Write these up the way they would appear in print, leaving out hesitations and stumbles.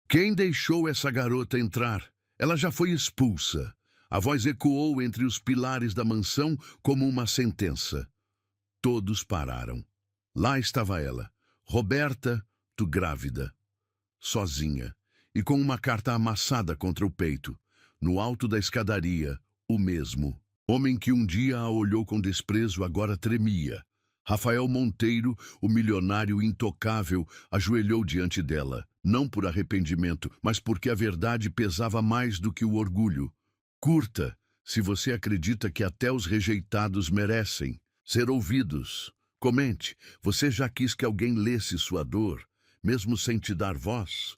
Quem deixou essa garota entrar? Ela já foi expulsa. A voz ecoou entre os pilares da mansão como uma sentença. Todos pararam. Lá estava ela, Roberta, tu grávida, sozinha, e com uma carta amassada contra o peito. No alto da escadaria, o mesmo. Homem que um dia a olhou com desprezo agora tremia. Rafael Monteiro, o milionário intocável, ajoelhou diante dela, não por arrependimento, mas porque a verdade pesava mais do que o orgulho. Curta, se você acredita que até os rejeitados merecem ser ouvidos. Comente, você já quis que alguém lesse sua dor, mesmo sem te dar voz?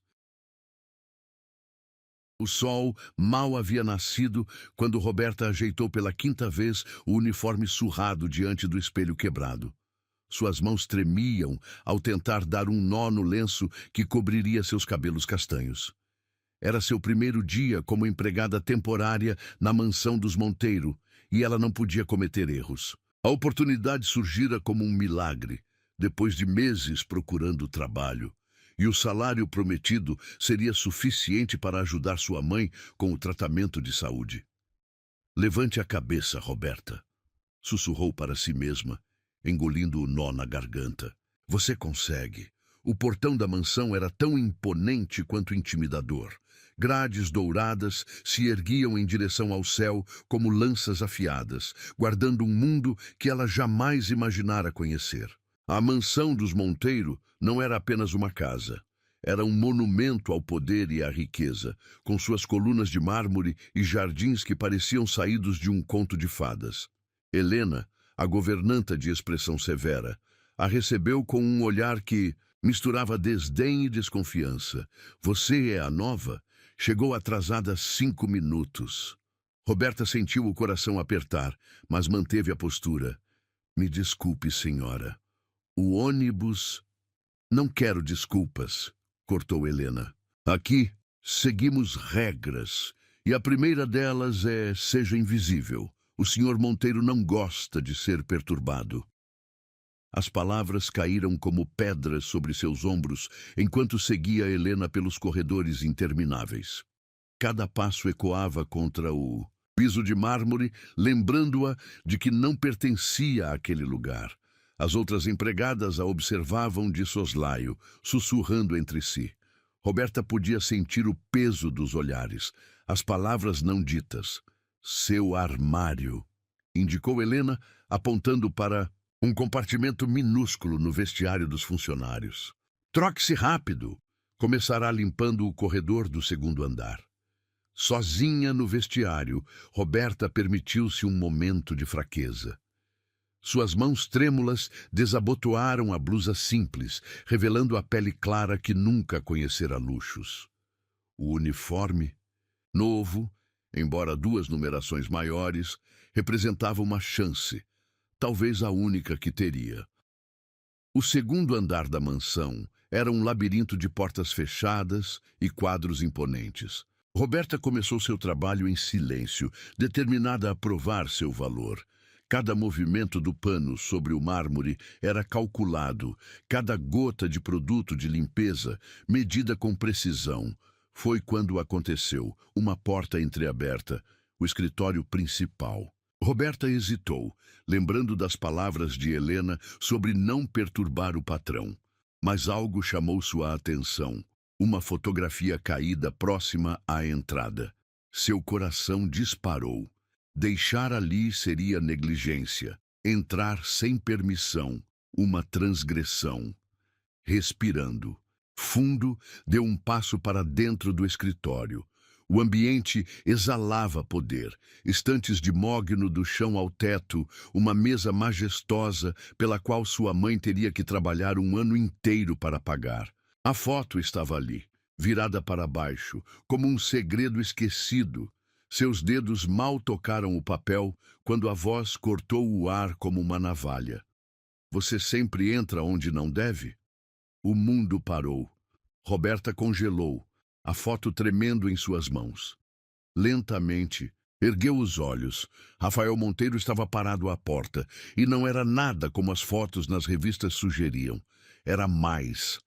O sol mal havia nascido quando Roberta ajeitou pela quinta vez o uniforme surrado diante do espelho quebrado. Suas mãos tremiam ao tentar dar um nó no lenço que cobriria seus cabelos castanhos. Era seu primeiro dia como empregada temporária na mansão dos Monteiro e ela não podia cometer erros. A oportunidade surgira como um milagre, depois de meses procurando trabalho. E o salário prometido seria suficiente para ajudar sua mãe com o tratamento de saúde. Levante a cabeça, Roberta, sussurrou para si mesma, engolindo o nó na garganta. Você consegue. O portão da mansão era tão imponente quanto intimidador. Grades douradas se erguiam em direção ao céu como lanças afiadas, guardando um mundo que ela jamais imaginara conhecer. A mansão dos Monteiro não era apenas uma casa. Era um monumento ao poder e à riqueza, com suas colunas de mármore e jardins que pareciam saídos de um conto de fadas. Helena, a governanta de expressão severa, a recebeu com um olhar que misturava desdém e desconfiança. Você é a nova? Chegou atrasada 5 minutos. Roberta sentiu o coração apertar, mas manteve a postura. Me desculpe, senhora. O ônibus... Não quero desculpas, cortou Helena. Aqui seguimos regras, e a primeira delas é seja invisível. O senhor Monteiro não gosta de ser perturbado. As palavras caíram como pedras sobre seus ombros enquanto seguia Helena pelos corredores intermináveis. Cada passo ecoava contra o piso de mármore, lembrando-a de que não pertencia àquele lugar. As outras empregadas a observavam de soslaio, sussurrando entre si. Roberta podia sentir o peso dos olhares, as palavras não ditas. Seu armário, indicou Helena, apontando para um compartimento minúsculo no vestiário dos funcionários. Troque-se rápido. Começará limpando o corredor do segundo andar. Sozinha no vestiário, Roberta permitiu-se um momento de fraqueza. Suas mãos trêmulas desabotoaram a blusa simples, revelando a pele clara que nunca conhecera luxos. O uniforme, novo, embora 2 numerações maiores, representava uma chance, talvez a única que teria. O segundo andar da mansão era um labirinto de portas fechadas e quadros imponentes. Roberta começou seu trabalho em silêncio, determinada a provar seu valor. Cada movimento do pano sobre o mármore era calculado, cada gota de produto de limpeza medida com precisão. Foi quando aconteceu, uma porta entreaberta, o escritório principal. Roberta hesitou, lembrando das palavras de Helena sobre não perturbar o patrão. Mas algo chamou sua atenção. Uma fotografia caída próxima à entrada. Seu coração disparou. Deixar ali seria negligência. Entrar sem permissão, uma transgressão. Respirando fundo, deu um passo para dentro do escritório. O ambiente exalava poder. Estantes de mogno do chão ao teto, uma mesa majestosa pela qual sua mãe teria que trabalhar um ano inteiro para pagar. A foto estava ali, virada para baixo, como um segredo esquecido. Seus dedos mal tocaram o papel quando a voz cortou o ar como uma navalha. Você sempre entra onde não deve? O mundo parou. Roberta congelou, a foto tremendo em suas mãos. Lentamente, ergueu os olhos. Rafael Monteiro estava parado à porta, e não era nada como as fotos nas revistas sugeriam. Era mais,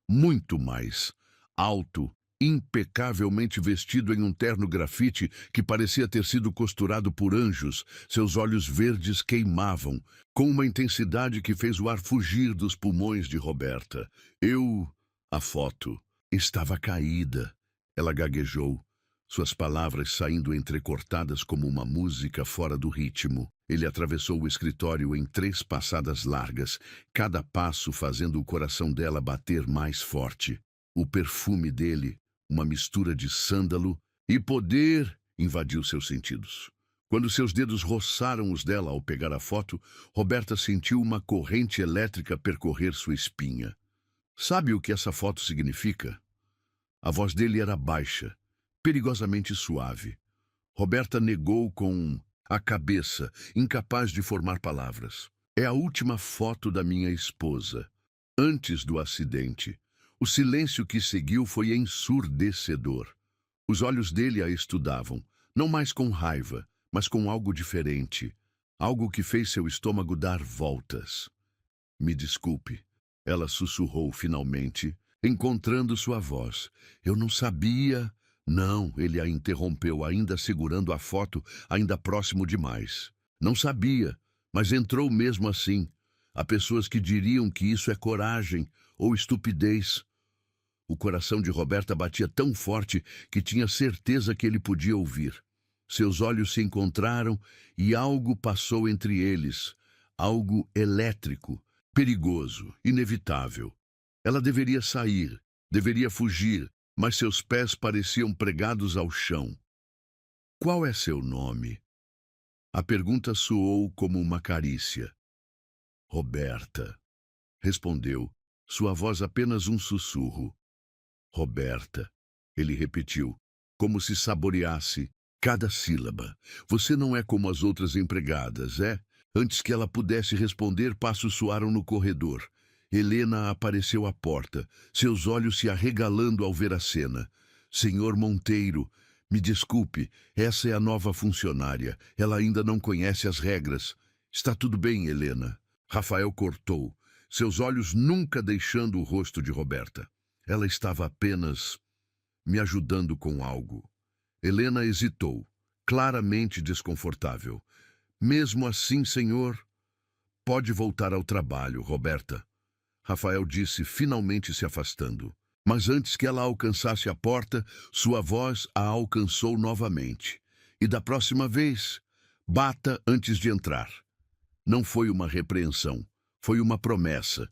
muito mais, alto, impecavelmente vestido em um terno grafite que parecia ter sido costurado por anjos. Seus olhos verdes queimavam, com uma intensidade que fez o ar fugir dos pulmões de Roberta. A foto, estava caída. Ela gaguejou, suas palavras saindo entrecortadas como uma música fora do ritmo. Ele atravessou o escritório em 3 passadas largas, cada passo fazendo o coração dela bater mais forte. O perfume dele, uma mistura de sândalo e poder, invadiu seus sentidos. Quando seus dedos roçaram os dela ao pegar a foto, Roberta sentiu uma corrente elétrica percorrer sua espinha. Sabe o que essa foto significa? A voz dele era baixa, perigosamente suave. Roberta negou com a cabeça, incapaz de formar palavras. É a última foto da minha esposa, antes do acidente. O silêncio que seguiu foi ensurdecedor. Os olhos dele a estudavam, não mais com raiva, mas com algo diferente, algo que fez seu estômago dar voltas. Me desculpe, ela sussurrou finalmente, encontrando sua voz. Eu não sabia... Não, ele a interrompeu, ainda segurando a foto, ainda próximo demais. Não sabia, mas entrou mesmo assim. Há pessoas que diriam que isso é coragem ou estupidez. O coração de Roberta batia tão forte que tinha certeza que ele podia ouvir. Seus olhos se encontraram e algo passou entre eles. Algo elétrico, perigoso, inevitável. Ela deveria sair, deveria fugir, mas seus pés pareciam pregados ao chão. Qual é seu nome? A pergunta soou como uma carícia. Roberta, respondeu, sua voz apenas um sussurro. Roberta, ele repetiu, como se saboreasse cada sílaba. Você não é como as outras empregadas, é? Antes que ela pudesse responder, passos soaram no corredor. Helena apareceu à porta, seus olhos se arregalando ao ver a cena. Senhor Monteiro, me desculpe, essa é a nova funcionária. Ela ainda não conhece as regras. Está tudo bem, Helena. Rafael cortou, seus olhos nunca deixando o rosto de Roberta. Ela estava apenas me ajudando com algo. Helena hesitou, claramente desconfortável. Mesmo assim, senhor, pode voltar ao trabalho, Roberta. Rafael disse, finalmente se afastando. Mas antes que ela alcançasse a porta, sua voz a alcançou novamente. E da próxima vez, bata antes de entrar. Não foi uma repreensão, foi uma promessa.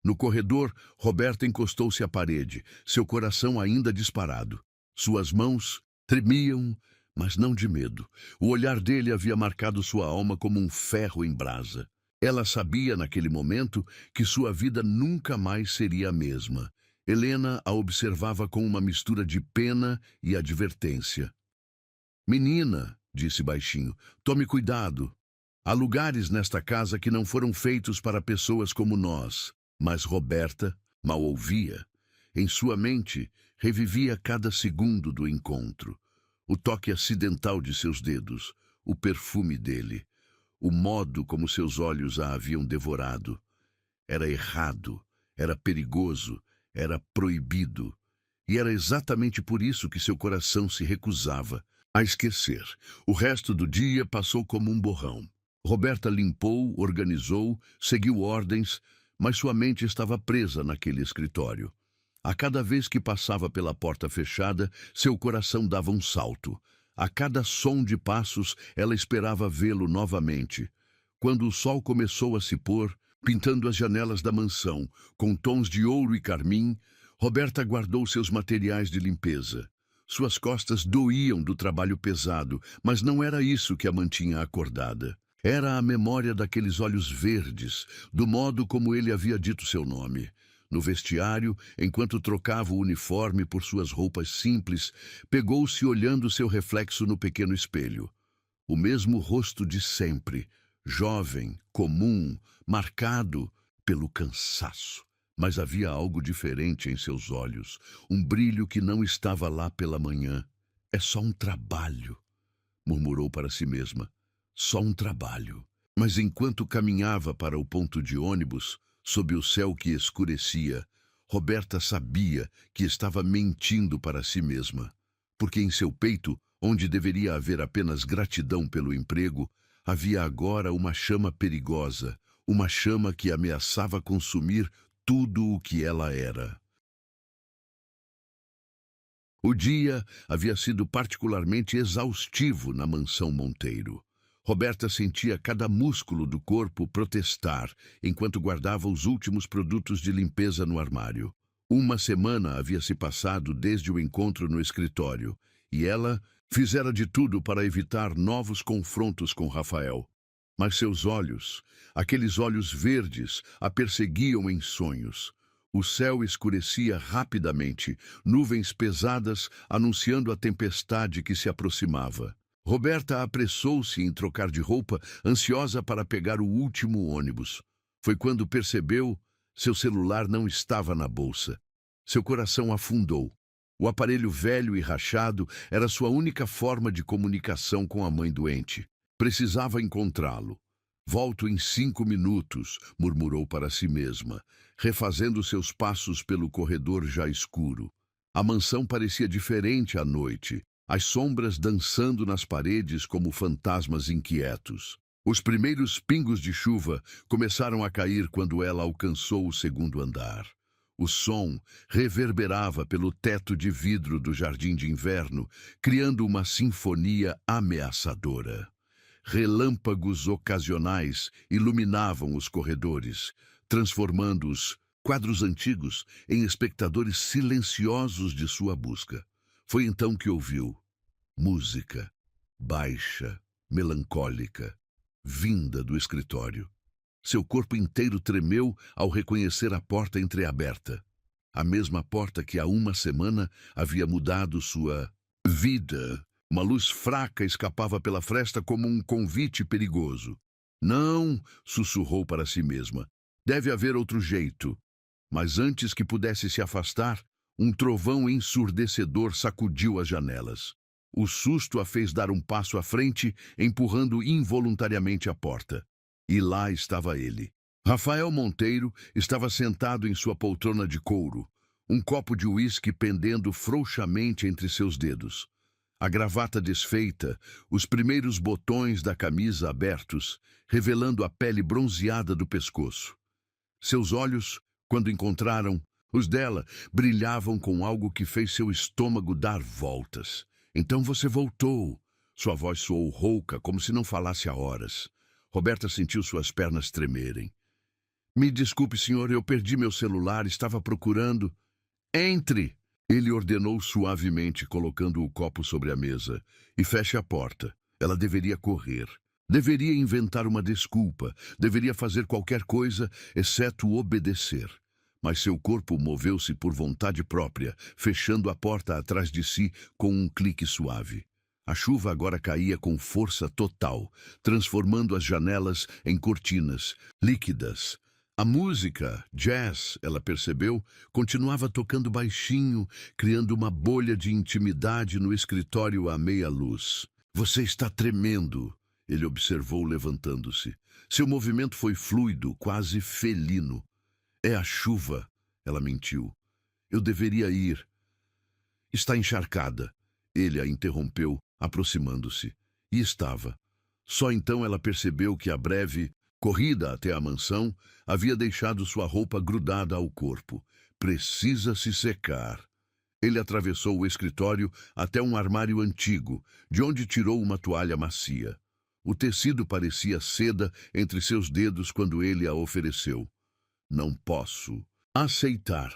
No corredor, Roberta encostou-se à parede, seu coração ainda disparado. Suas mãos tremiam, mas não de medo. O olhar dele havia marcado sua alma como um ferro em brasa. Ela sabia naquele momento que sua vida nunca mais seria a mesma. Helena a observava com uma mistura de pena e advertência. Menina, disse baixinho, tome cuidado. Há lugares nesta casa que não foram feitos para pessoas como nós. Mas Roberta mal ouvia. Em sua mente, revivia cada segundo do encontro. O toque acidental de seus dedos, o perfume dele, o modo como seus olhos a haviam devorado. Era errado, era perigoso, era proibido. E era exatamente por isso que seu coração se recusava a esquecer. O resto do dia passou como um borrão. Roberta limpou, organizou, seguiu ordens, mas sua mente estava presa naquele escritório. A cada vez que passava pela porta fechada, seu coração dava um salto. A cada som de passos, ela esperava vê-lo novamente. Quando o sol começou a se pôr, pintando as janelas da mansão, com tons de ouro e carmim, Roberta guardou seus materiais de limpeza. Suas costas doíam do trabalho pesado, mas não era isso que a mantinha acordada. Era a memória daqueles olhos verdes, do modo como ele havia dito seu nome. No vestiário, enquanto trocava o uniforme por suas roupas simples, pegou-se olhando seu reflexo no pequeno espelho. O mesmo rosto de sempre, jovem, comum, marcado pelo cansaço. Mas havia algo diferente em seus olhos, um brilho que não estava lá pela manhã. É só um trabalho, murmurou para si mesma. Só um trabalho. Mas enquanto caminhava para o ponto de ônibus, sob o céu que escurecia, Roberta sabia que estava mentindo para si mesma, porque em seu peito, onde deveria haver apenas gratidão pelo emprego, havia agora uma chama perigosa, uma chama que ameaçava consumir tudo o que ela era. O dia havia sido particularmente exaustivo na mansão Monteiro. Roberta sentia cada músculo do corpo protestar enquanto guardava os últimos produtos de limpeza no armário. Uma semana havia se passado desde o encontro no escritório, e ela fizera de tudo para evitar novos confrontos com Rafael. Mas seus olhos, aqueles olhos verdes, a perseguiam em sonhos. O céu escurecia rapidamente, nuvens pesadas anunciando a tempestade que se aproximava. Roberta apressou-se em trocar de roupa, ansiosa para pegar o último ônibus. Foi quando percebeu seu celular não estava na bolsa. Seu coração afundou. O aparelho velho e rachado era sua única forma de comunicação com a mãe doente. Precisava encontrá-lo. Volto em 5 minutos, murmurou para si mesma, refazendo seus passos pelo corredor já escuro. A mansão parecia diferente à noite, as sombras dançando nas paredes como fantasmas inquietos. Os primeiros pingos de chuva começaram a cair quando ela alcançou o segundo andar. O som reverberava pelo teto de vidro do jardim de inverno, criando uma sinfonia ameaçadora. Relâmpagos ocasionais iluminavam os corredores, transformando os quadros antigos em espectadores silenciosos de sua busca. Foi então que ouviu música, baixa, melancólica, vinda do escritório. Seu corpo inteiro tremeu ao reconhecer a porta entreaberta. A mesma porta que há uma semana havia mudado sua vida. Uma luz fraca escapava pela fresta como um convite perigoso. Não, sussurrou para si mesma. Deve haver outro jeito. Mas antes que pudesse se afastar, um trovão ensurdecedor sacudiu as janelas. O susto a fez dar um passo à frente, empurrando involuntariamente a porta. E lá estava ele. Rafael Monteiro estava sentado em sua poltrona de couro, um copo de uísque pendendo frouxamente entre seus dedos. A gravata desfeita, os primeiros botões da camisa abertos, revelando a pele bronzeada do pescoço. Seus olhos, quando encontraram os dela, brilhavam com algo que fez seu estômago dar voltas. Então você voltou. Sua voz soou rouca, como se não falasse há horas. Roberta sentiu suas pernas tremerem. Me desculpe, senhor, eu perdi meu celular, estava procurando. Entre! Ele ordenou suavemente, colocando o copo sobre a mesa. E feche a porta. Ela deveria correr. Deveria inventar uma desculpa. Deveria fazer qualquer coisa, exceto obedecer. Mas seu corpo moveu-se por vontade própria, fechando a porta atrás de si com um clique suave. A chuva agora caía com força total, transformando as janelas em cortinas, líquidas. A música, jazz, ela percebeu, continuava tocando baixinho, criando uma bolha de intimidade no escritório à meia luz. Você está tremendo, ele observou levantando-se. Seu movimento foi fluido, quase felino. É a chuva, ela mentiu. Eu deveria ir. Está encharcada. Ele a interrompeu, aproximando-se. E estava. Só então ela percebeu que a breve corrida até a mansão havia deixado sua roupa grudada ao corpo. Precisa se secar. Ele atravessou o escritório até um armário antigo, de onde tirou uma toalha macia. O tecido parecia seda entre seus dedos quando ele a ofereceu. Não posso aceitar,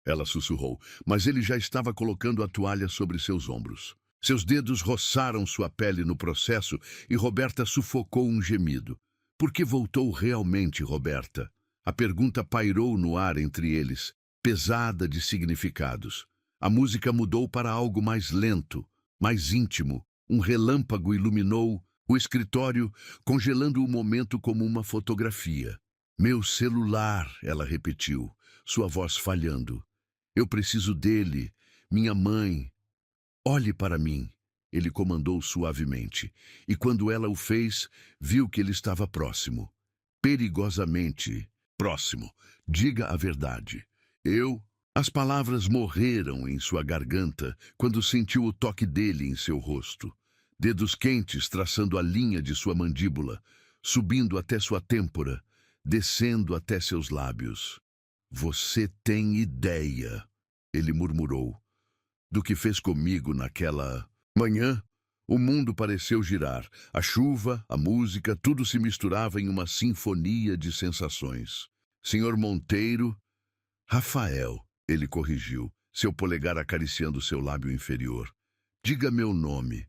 ela sussurrou, mas ele já estava colocando a toalha sobre seus ombros. Seus dedos roçaram sua pele no processo e Roberta sufocou um gemido. Por que voltou realmente, Roberta? A pergunta pairou no ar entre eles, pesada de significados. A música mudou para algo mais lento, mais íntimo. Um relâmpago iluminou o escritório, congelando o momento como uma fotografia. Meu celular, ela repetiu, sua voz falhando. Eu preciso dele, minha mãe. Olhe para mim, ele comandou suavemente. E quando ela o fez, viu que ele estava próximo. Perigosamente próximo. Diga a verdade. Eu As palavras morreram em sua garganta quando sentiu o toque dele em seu rosto. Dedos quentes traçando a linha de sua mandíbula, subindo até sua têmpora, descendo até seus lábios. Você tem ideia, ele murmurou, do que fez comigo naquela manhã? O mundo pareceu girar. A chuva, a música, tudo se misturava em uma sinfonia de sensações. Senhor Monteiro... Rafael, ele corrigiu, seu polegar acariciando seu lábio inferior. Diga meu nome.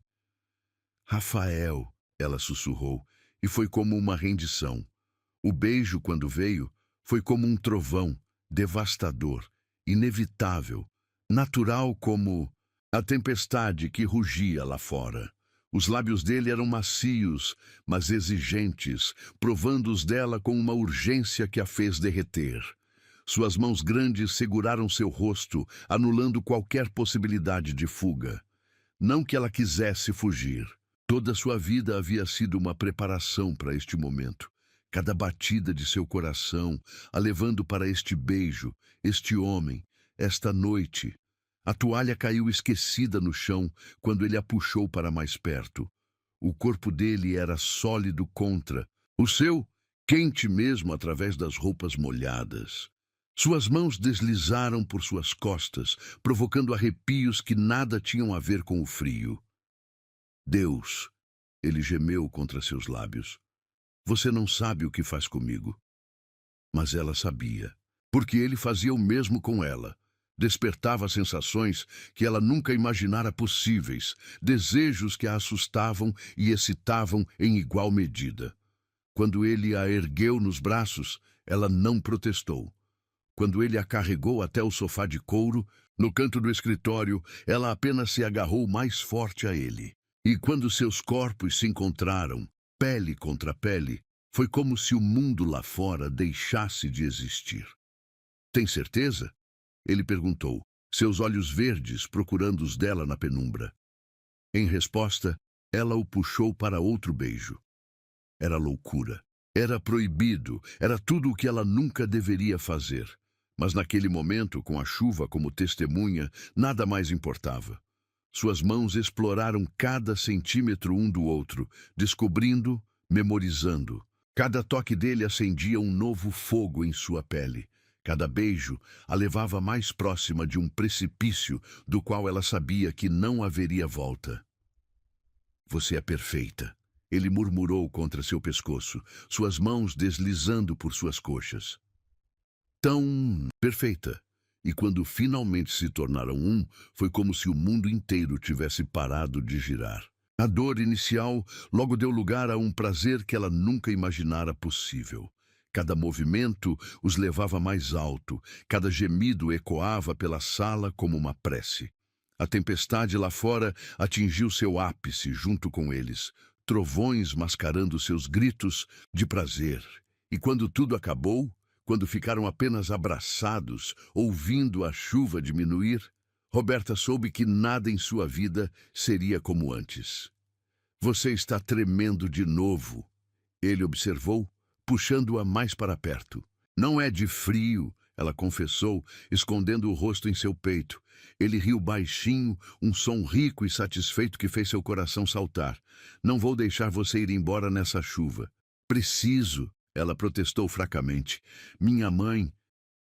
Rafael, ela sussurrou, e foi como uma rendição. O beijo, quando veio, foi como um trovão, devastador, inevitável, natural como a tempestade que rugia lá fora. Os lábios dele eram macios, mas exigentes, provando-os dela com uma urgência que a fez derreter. Suas mãos grandes seguraram seu rosto, anulando qualquer possibilidade de fuga. Não que ela quisesse fugir. Toda sua vida havia sido uma preparação para este momento. Cada batida de seu coração a levando para este beijo, este homem, esta noite. A toalha caiu esquecida no chão quando ele a puxou para mais perto. O corpo dele era sólido contra o seu, quente mesmo através das roupas molhadas. Suas mãos deslizaram por suas costas, provocando arrepios que nada tinham a ver com o frio. Deus, ele gemeu contra seus lábios. Você não sabe o que faz comigo. Mas ela sabia, porque ele fazia o mesmo com ela. Despertava sensações que ela nunca imaginara possíveis, desejos que a assustavam e excitavam em igual medida. Quando ele a ergueu nos braços, ela não protestou. Quando ele a carregou até o sofá de couro, no canto do escritório, ela apenas se agarrou mais forte a ele. E quando seus corpos se encontraram, pele contra pele, foi como se o mundo lá fora deixasse de existir. Tem certeza? Ele perguntou, seus olhos verdes procurando os dela na penumbra. Em resposta, ela o puxou para outro beijo. Era loucura. Era proibido. Era tudo o que ela nunca deveria fazer. Mas naquele momento, com a chuva como testemunha, nada mais importava. Suas mãos exploraram cada centímetro um do outro, descobrindo, memorizando. Cada toque dele acendia um novo fogo em sua pele. Cada beijo a levava mais próxima de um precipício do qual ela sabia que não haveria volta. Você é perfeita, ele murmurou contra seu pescoço, suas mãos deslizando por suas coxas. Tão perfeita. E quando finalmente se tornaram um, foi como se o mundo inteiro tivesse parado de girar. A dor inicial logo deu lugar a um prazer que ela nunca imaginara possível. Cada movimento os levava mais alto, cada gemido ecoava pela sala como uma prece. A tempestade lá fora atingiu seu ápice junto com eles, trovões mascarando seus gritos de prazer. E quando tudo acabou, quando ficaram apenas abraçados, ouvindo a chuva diminuir, Roberta soube que nada em sua vida seria como antes. Você está tremendo de novo, ele observou, puxando-a mais para perto. Não é de frio, ela confessou, escondendo o rosto em seu peito. Ele riu baixinho, um som rico e satisfeito que fez seu coração saltar. Não vou deixar você ir embora nessa chuva. Preciso, ela protestou fracamente. Minha mãe...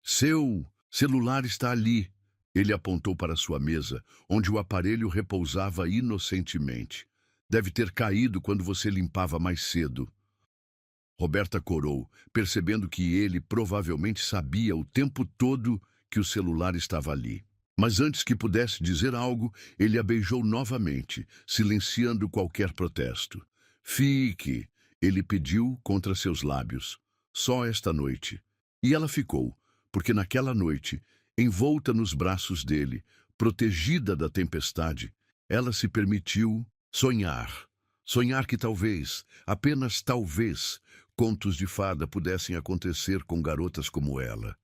Seu celular está ali. Ele apontou para sua mesa, onde o aparelho repousava inocentemente. Deve ter caído quando você limpava mais cedo. Roberta corou, percebendo que ele provavelmente sabia o tempo todo que o celular estava ali. Mas antes que pudesse dizer algo, ele a beijou novamente, silenciando qualquer protesto. Fique, ele pediu contra seus lábios. Só esta noite. E ela ficou, porque naquela noite, envolta nos braços dele, protegida da tempestade, ela se permitiu sonhar. Sonhar que talvez, apenas talvez, contos de fada pudessem acontecer com garotas como ela.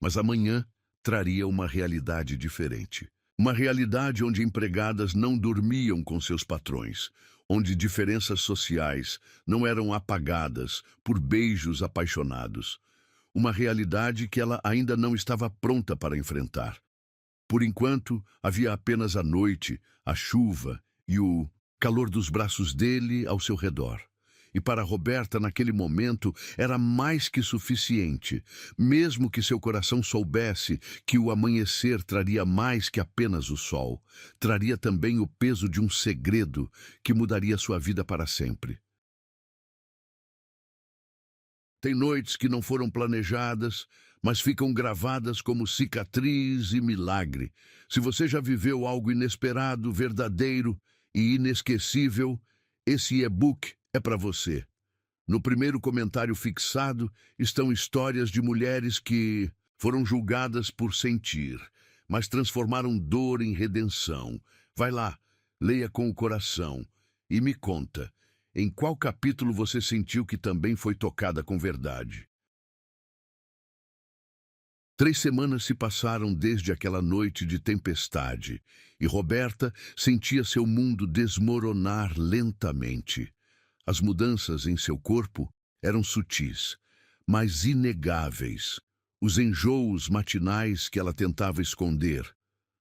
Mas amanhã traria uma realidade diferente. Uma realidade onde empregadas não dormiam com seus patrões, onde diferenças sociais não eram apagadas por beijos apaixonados. uma realidade que ela ainda não estava pronta para enfrentar. Por enquanto, havia apenas a noite, a chuva e o calor dos braços dele ao seu redor. E para Roberta, naquele momento, era mais que suficiente, mesmo que seu coração soubesse que o amanhecer traria mais que apenas o sol, traria também o peso de um segredo que mudaria sua vida para sempre. Tem noites que não foram planejadas, mas ficam gravadas como cicatriz e milagre. Se você já viveu algo inesperado, verdadeiro e inesquecível, esse e-book é para você. No primeiro comentário fixado estão histórias de mulheres que foram julgadas por sentir, mas transformaram dor em redenção. Vai lá, leia com o coração e me conta, em qual capítulo você sentiu que também foi tocada com verdade? 3 semanas se passaram desde aquela noite de tempestade, e Roberta sentia seu mundo desmoronar lentamente. As mudanças em seu corpo eram sutis, mas inegáveis. Os enjoos matinais que ela tentava esconder,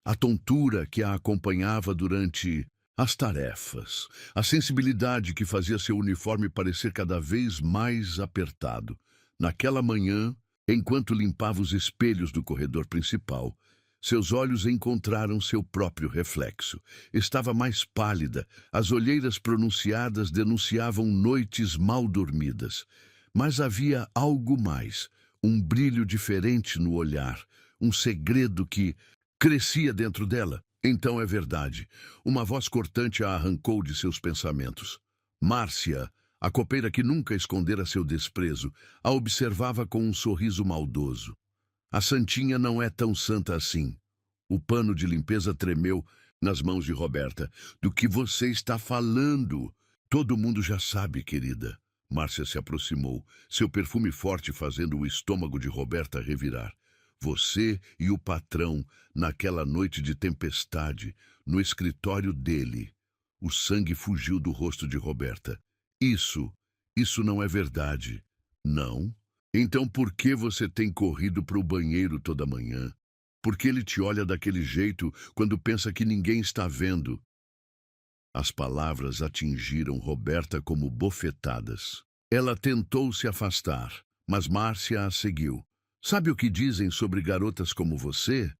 a tontura que a acompanhava durante as tarefas, a sensibilidade que fazia seu uniforme parecer cada vez mais apertado. Naquela manhã, enquanto limpava os espelhos do corredor principal, seus olhos encontraram seu próprio reflexo. Estava mais pálida, as olheiras pronunciadas denunciavam noites mal dormidas. Mas havia algo mais, um brilho diferente no olhar, um segredo que crescia dentro dela. Então é verdade. Uma voz cortante a arrancou de seus pensamentos. Márcia, a copeira que nunca escondera seu desprezo, a observava com um sorriso maldoso. A santinha não é tão santa assim. O pano de limpeza tremeu nas mãos de Roberta. Do que você está falando? Todo mundo já sabe, querida. Márcia se aproximou, seu perfume forte fazendo o estômago de Roberta revirar. Você e o patrão, naquela noite de tempestade, no escritório dele. O sangue fugiu do rosto de Roberta. Isso não é verdade. Não? Então por que você tem corrido para o banheiro toda manhã? Por que ele te olha daquele jeito quando pensa que ninguém está vendo? As palavras atingiram Roberta como bofetadas. Ela tentou se afastar, mas Márcia a seguiu. Sabe o que dizem sobre garotas como você?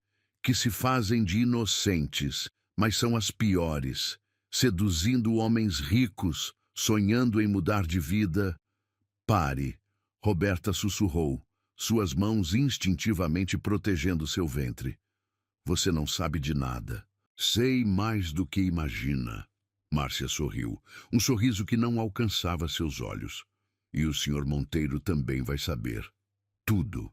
Que se fazem de inocentes, mas são as piores, seduzindo homens ricos, sonhando em mudar de vida. Pare, Roberta sussurrou, suas mãos instintivamente protegendo seu ventre. Você não sabe de nada. Sei mais do que imagina. Márcia sorriu, um sorriso que não alcançava seus olhos. E o Sr. Monteiro também vai saber. Tudo.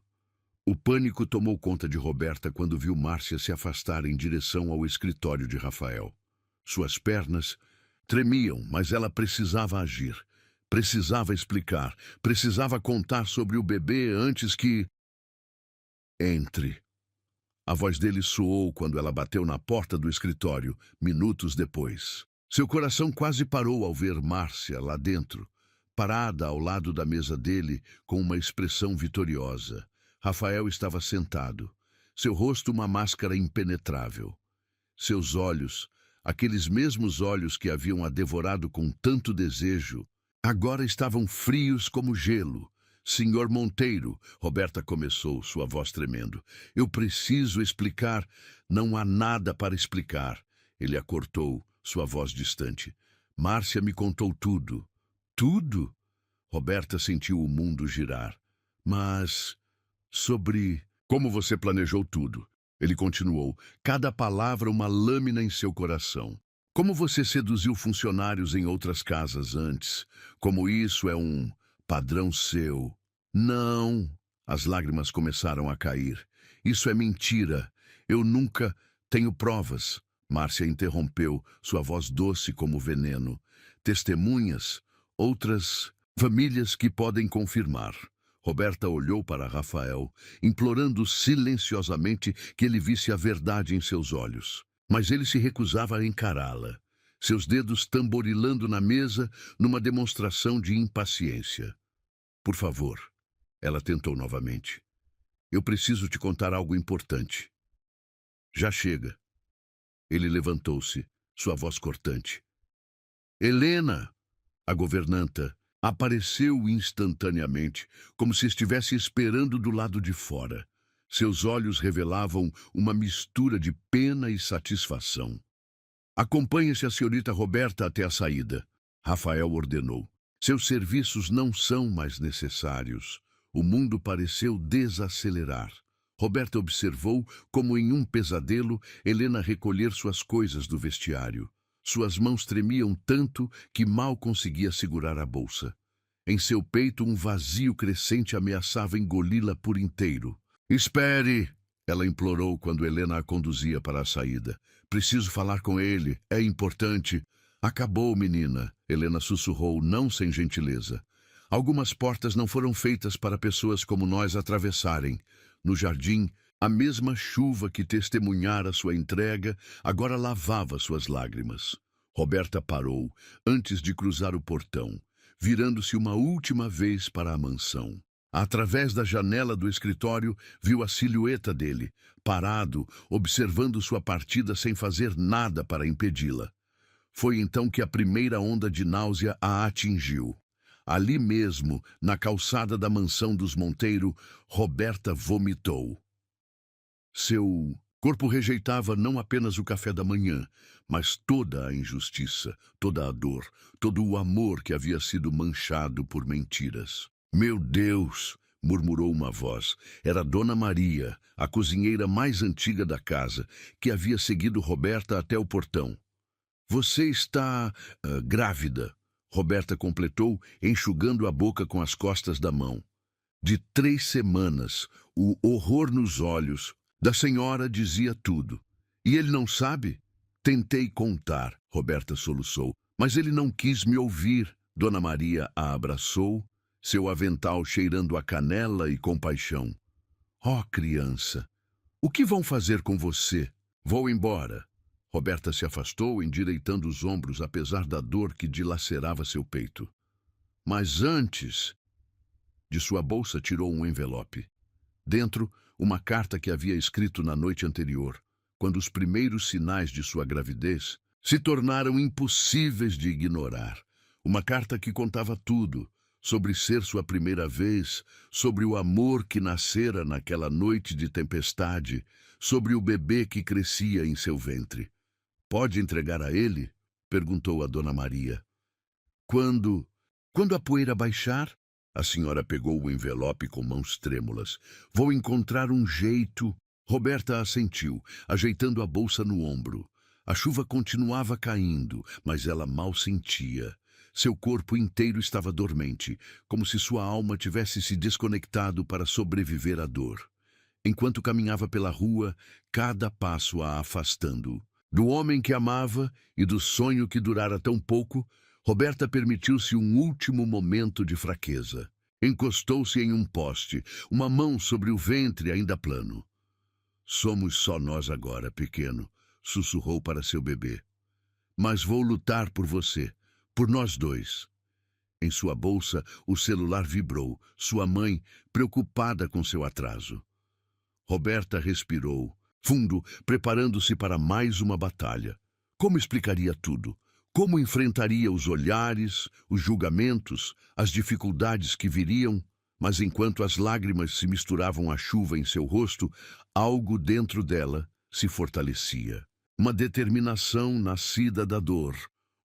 O pânico tomou conta de Roberta quando viu Márcia se afastar em direção ao escritório de Rafael. Suas pernas tremiam, mas ela precisava agir. Precisava explicar. Precisava contar sobre o bebê antes que... Entre. A voz dele soou quando ela bateu na porta do escritório, minutos depois. Seu coração quase parou ao ver Márcia lá dentro, parada ao lado da mesa dele com uma expressão vitoriosa. Rafael estava sentado, seu rosto uma máscara impenetrável. Seus olhos, aqueles mesmos olhos que haviam a devorado com tanto desejo, agora estavam frios como gelo. Senhor Monteiro, Roberta começou, sua voz tremendo. Eu preciso explicar. Não há nada para explicar. Ele a cortou, sua voz distante. Márcia me contou tudo. Tudo? Roberta sentiu o mundo girar. Mas... sobre como você planejou tudo. Ele continuou, cada palavra uma lâmina em seu coração. Como você seduziu funcionários em outras casas antes. Como isso é um padrão seu. Não. As lágrimas começaram a cair. Isso é mentira. Eu nunca tenho provas. Márcia interrompeu, sua voz doce como veneno. Testemunhas, outras famílias que podem confirmar. Roberta olhou para Rafael, implorando silenciosamente que ele visse a verdade em seus olhos. Mas ele se recusava a encará-la, seus dedos tamborilando na mesa numa demonstração de impaciência. Por favor, Ela tentou novamente. Eu preciso te contar algo importante. Já chega. Ele levantou-se, sua voz cortante. Helena! A governanta apareceu instantaneamente, como se estivesse esperando do lado de fora. Seus olhos revelavam uma mistura de pena e satisfação. Acompanhe-se a senhorita Roberta até a saída, Rafael ordenou. Seus serviços não são mais necessários. O mundo pareceu desacelerar. Roberta observou como em um pesadelo Helena recolher suas coisas do vestiário. Suas mãos tremiam tanto que mal conseguia segurar a bolsa. Em seu peito um vazio crescente ameaçava engoli-la por inteiro. Espere! Ela implorou quando Helena a conduzia para a saída. Preciso falar com ele, é importante. Acabou, menina, Helena sussurrou, não sem gentileza. Algumas portas não foram feitas para pessoas como nós atravessarem. No jardim, a mesma chuva que testemunhara sua entrega agora lavava suas lágrimas. Roberta parou antes de cruzar o portão, virando-se uma última vez para a mansão. Através da janela do escritório, viu a silhueta dele, parado, observando sua partida sem fazer nada para impedi-la. Foi então que a primeira onda de náusea a atingiu. Ali mesmo, na calçada da mansão dos Monteiro, Roberta vomitou. Seu corpo rejeitava não apenas o café da manhã, mas toda a injustiça, toda a dor, todo o amor que havia sido manchado por mentiras. Meu Deus! Murmurou uma voz. Era Dona Maria, a cozinheira mais antiga da casa, que havia seguido Roberta até o portão. Você está grávida, Roberta completou, enxugando a boca com as costas da mão. De 3 semanas, o horror nos olhos da senhora dizia tudo. E ele não sabe? Tentei contar, Roberta soluçou, mas ele não quis me ouvir. Dona Maria a abraçou, seu avental cheirando a canela e compaixão. Oh, criança, o que vão fazer com você? Vou embora. Roberta se afastou, endireitando os ombros, apesar da dor que dilacerava seu peito. Mas antes... De sua bolsa tirou um envelope. Dentro, uma carta que havia escrito na noite anterior, quando os primeiros sinais de sua gravidez se tornaram impossíveis de ignorar. Uma carta que contava tudo, sobre ser sua primeira vez, sobre o amor que nascera naquela noite de tempestade, sobre o bebê que crescia em seu ventre. Pode entregar a ele? Perguntou a Dona Maria. Quando a poeira baixar? A senhora pegou o envelope com mãos trêmulas. Vou encontrar um jeito. Roberta assentiu, ajeitando a bolsa no ombro. A chuva continuava caindo, mas ela mal sentia. Seu corpo inteiro estava dormente, como se sua alma tivesse se desconectado para sobreviver à dor. Enquanto caminhava pela rua, cada passo a afastando. Do homem que amava e do sonho que durara tão pouco, Roberta permitiu-se um último momento de fraqueza. Encostou-se em um poste, uma mão sobre o ventre ainda plano. Somos só nós agora, pequeno, sussurrou para seu bebê. Mas vou lutar por você, por nós dois. Em sua bolsa, o celular vibrou, sua mãe, preocupada com seu atraso. Roberta respirou, fundo, preparando-se para mais uma batalha. Como explicaria tudo? Como enfrentaria os olhares, os julgamentos, as dificuldades que viriam? Mas enquanto as lágrimas se misturavam à chuva em seu rosto, algo dentro dela se fortalecia. Uma determinação nascida da dor.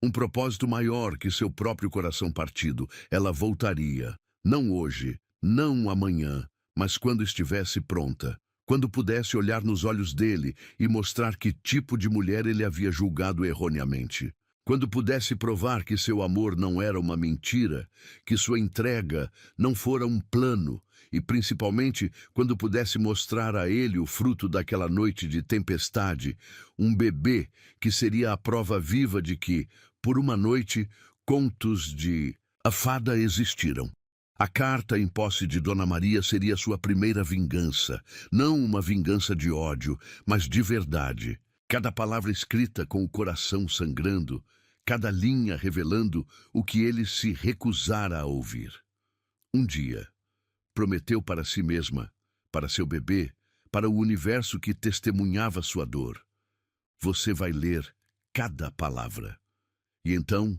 Um propósito maior que seu próprio coração partido. Ela voltaria. Não hoje, não amanhã, mas quando estivesse pronta. Quando pudesse olhar nos olhos dele e mostrar que tipo de mulher ele havia julgado erroneamente. Quando pudesse provar que seu amor não era uma mentira, que sua entrega não fora um plano, e principalmente quando pudesse mostrar a ele o fruto daquela noite de tempestade, um bebê que seria a prova viva de que, por uma noite, contos de a fada existiram. A carta em posse de Dona Maria seria sua primeira vingança, não uma vingança de ódio, mas de verdade. Cada palavra escrita com o coração sangrando, cada linha revelando o que ele se recusara a ouvir. Um dia, Prometeu para si mesma, para seu bebê, para o universo que testemunhava sua dor. Você vai ler cada palavra. E então,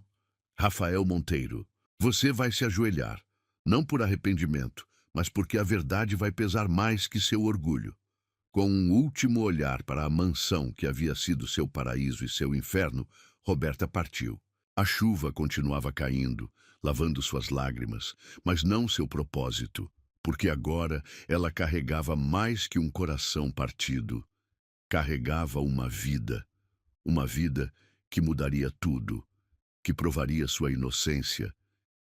Rafael Monteiro, você vai se ajoelhar, não por arrependimento, mas porque a verdade vai pesar mais que seu orgulho. Com um último olhar para a mansão que havia sido seu paraíso e seu inferno, Roberta partiu. A chuva continuava caindo, lavando suas lágrimas, mas não seu propósito, porque agora ela carregava mais que um coração partido. Carregava uma vida que mudaria tudo, que provaria sua inocência,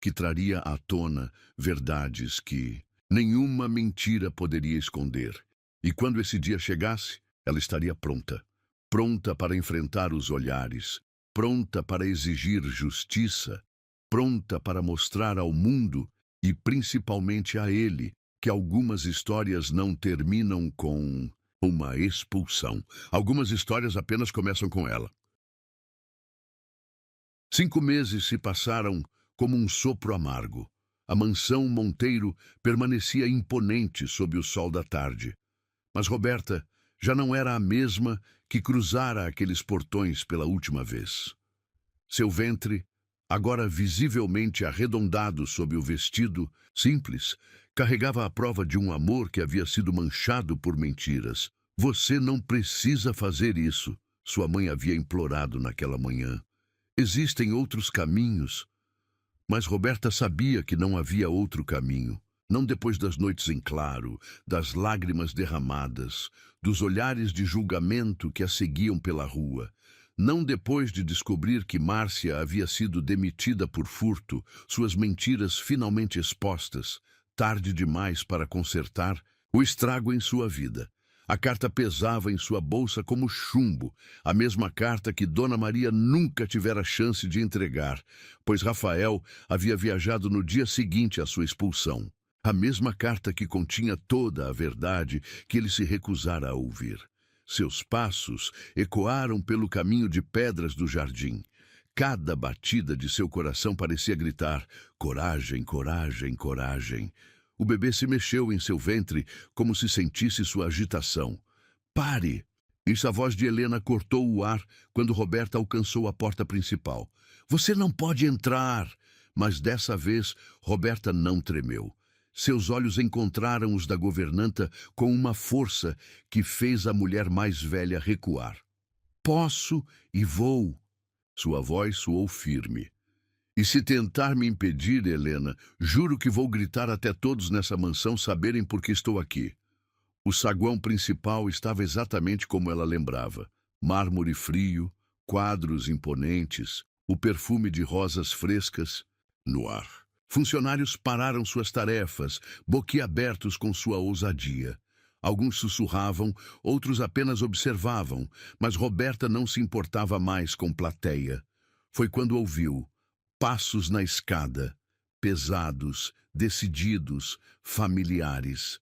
que traria à tona verdades que nenhuma mentira poderia esconder. E quando esse dia chegasse, ela estaria pronta. Pronta para enfrentar os olhares, pronta para exigir justiça, pronta para mostrar ao mundo, e principalmente a ele, que algumas histórias não terminam com uma expulsão. Algumas histórias apenas começam com ela. 5 meses se passaram como um sopro amargo. A mansão Monteiro permanecia imponente sob o sol da tarde. Mas Roberta já não era a mesma que cruzara aqueles portões pela última vez. Seu ventre, agora visivelmente arredondado sob o vestido simples, carregava a prova de um amor que havia sido manchado por mentiras. Você não precisa fazer isso, sua mãe havia implorado naquela manhã. Existem outros caminhos. Mas Roberta sabia que não havia outro caminho. Não depois das noites em claro, das lágrimas derramadas, dos olhares de julgamento que a seguiam pela rua. Não depois de descobrir que Márcia havia sido demitida por furto, suas mentiras finalmente expostas, tarde demais para consertar o estrago em sua vida. A carta pesava em sua bolsa como chumbo, a mesma carta que Dona Maria nunca tivera chance de entregar, pois Rafael havia viajado no dia seguinte à sua expulsão. A mesma carta que continha toda a verdade que ele se recusara a ouvir. Seus passos ecoaram pelo caminho de pedras do jardim. Cada batida de seu coração parecia gritar: coragem, coragem, coragem. O bebê se mexeu em seu ventre como se sentisse sua agitação. Pare! Isso a voz de Helena cortou o ar quando Roberta alcançou a porta principal. Você não pode entrar! Mas dessa vez, Roberta não tremeu. Seus olhos encontraram os da governanta com uma força que fez a mulher mais velha recuar. Posso e vou. Sua voz soou firme. E se tentar me impedir, Helena, juro que vou gritar até todos nessa mansão saberem por que estou aqui. O saguão principal estava exatamente como ela lembrava. Mármore frio, quadros imponentes, o perfume de rosas frescas no ar. Funcionários pararam suas tarefas, boquiabertos com sua ousadia. Alguns sussurravam, outros apenas observavam, mas Roberta não se importava mais com plateia. Foi quando ouviu passos na escada, pesados, decididos, familiares.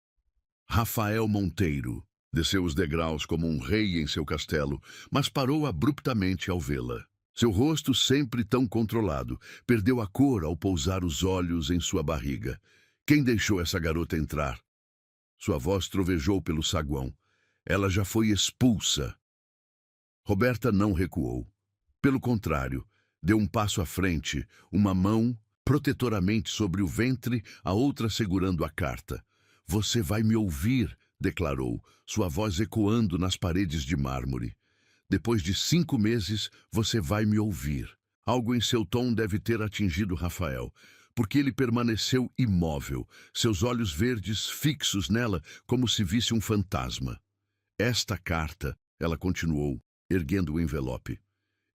Rafael Monteiro desceu os degraus como um rei em seu castelo, mas parou abruptamente ao vê-la. Seu rosto, sempre tão controlado, perdeu a cor ao pousar os olhos em sua barriga. Quem deixou essa garota entrar? Sua voz trovejou pelo saguão. Ela já foi expulsa. Roberta não recuou. Pelo contrário, deu um passo à frente, uma mão protetoramente sobre o ventre, a outra segurando a carta. Você vai me ouvir, declarou, sua voz ecoando nas paredes de mármore. Depois de 5 meses, você vai me ouvir. Algo em seu tom deve ter atingido Rafael, porque ele permaneceu imóvel, seus olhos verdes fixos nela como se visse um fantasma. Esta carta, ela continuou, erguendo o envelope.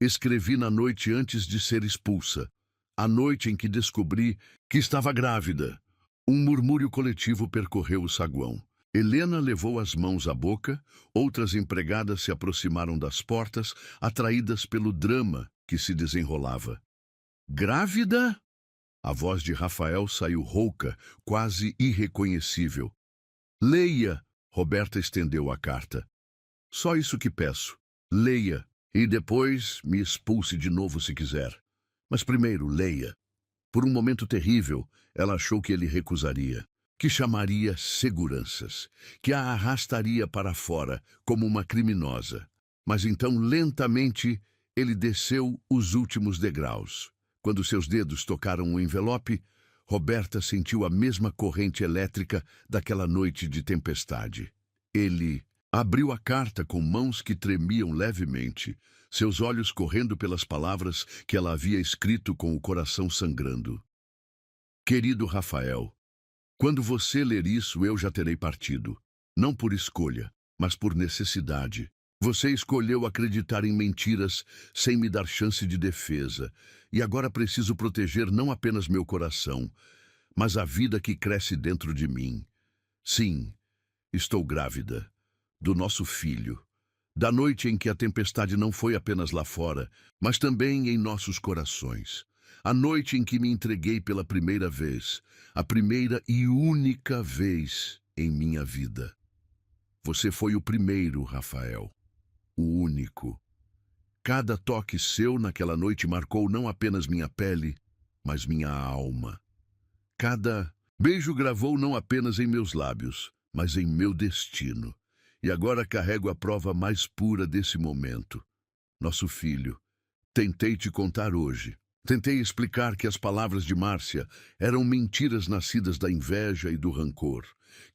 Escrevi na noite antes de ser expulsa, a noite em que descobri que estava grávida. Um murmúrio coletivo percorreu o saguão. Helena levou as mãos à boca, outras empregadas se aproximaram das portas, atraídas pelo drama que se desenrolava. Grávida? A voz de Rafael saiu rouca, quase irreconhecível. Leia! Roberta estendeu a carta. Só isso que peço. Leia, e depois me expulse de novo se quiser. Mas primeiro, leia. Por um momento terrível, ela achou que ele recusaria. que chamaria seguranças, que a arrastaria para fora como uma criminosa. Mas então, lentamente, ele desceu os últimos degraus. Quando seus dedos tocaram o envelope, Roberta sentiu a mesma corrente elétrica daquela noite de tempestade. Ele abriu a carta com mãos que tremiam levemente, seus olhos correndo pelas palavras que ela havia escrito com o coração sangrando. Querido Rafael, quando você ler isso, eu já terei partido. Não por escolha, mas por necessidade. Você escolheu acreditar em mentiras sem me dar chance de defesa. E agora preciso proteger não apenas meu coração, mas a vida que cresce dentro de mim. Sim, estou grávida. Do nosso filho. Da noite em que a tempestade não foi apenas lá fora, mas também em nossos corações. A noite em que me entreguei pela primeira vez, a primeira e única vez em minha vida. Você foi o primeiro, Rafael. O único. Cada toque seu naquela noite marcou não apenas minha pele, mas minha alma. Cada beijo gravou não apenas em meus lábios, mas em meu destino. E agora carrego a prova mais pura desse momento. Nosso filho. Tentei te contar hoje. Tentei explicar que as palavras de Márcia eram mentiras nascidas da inveja e do rancor.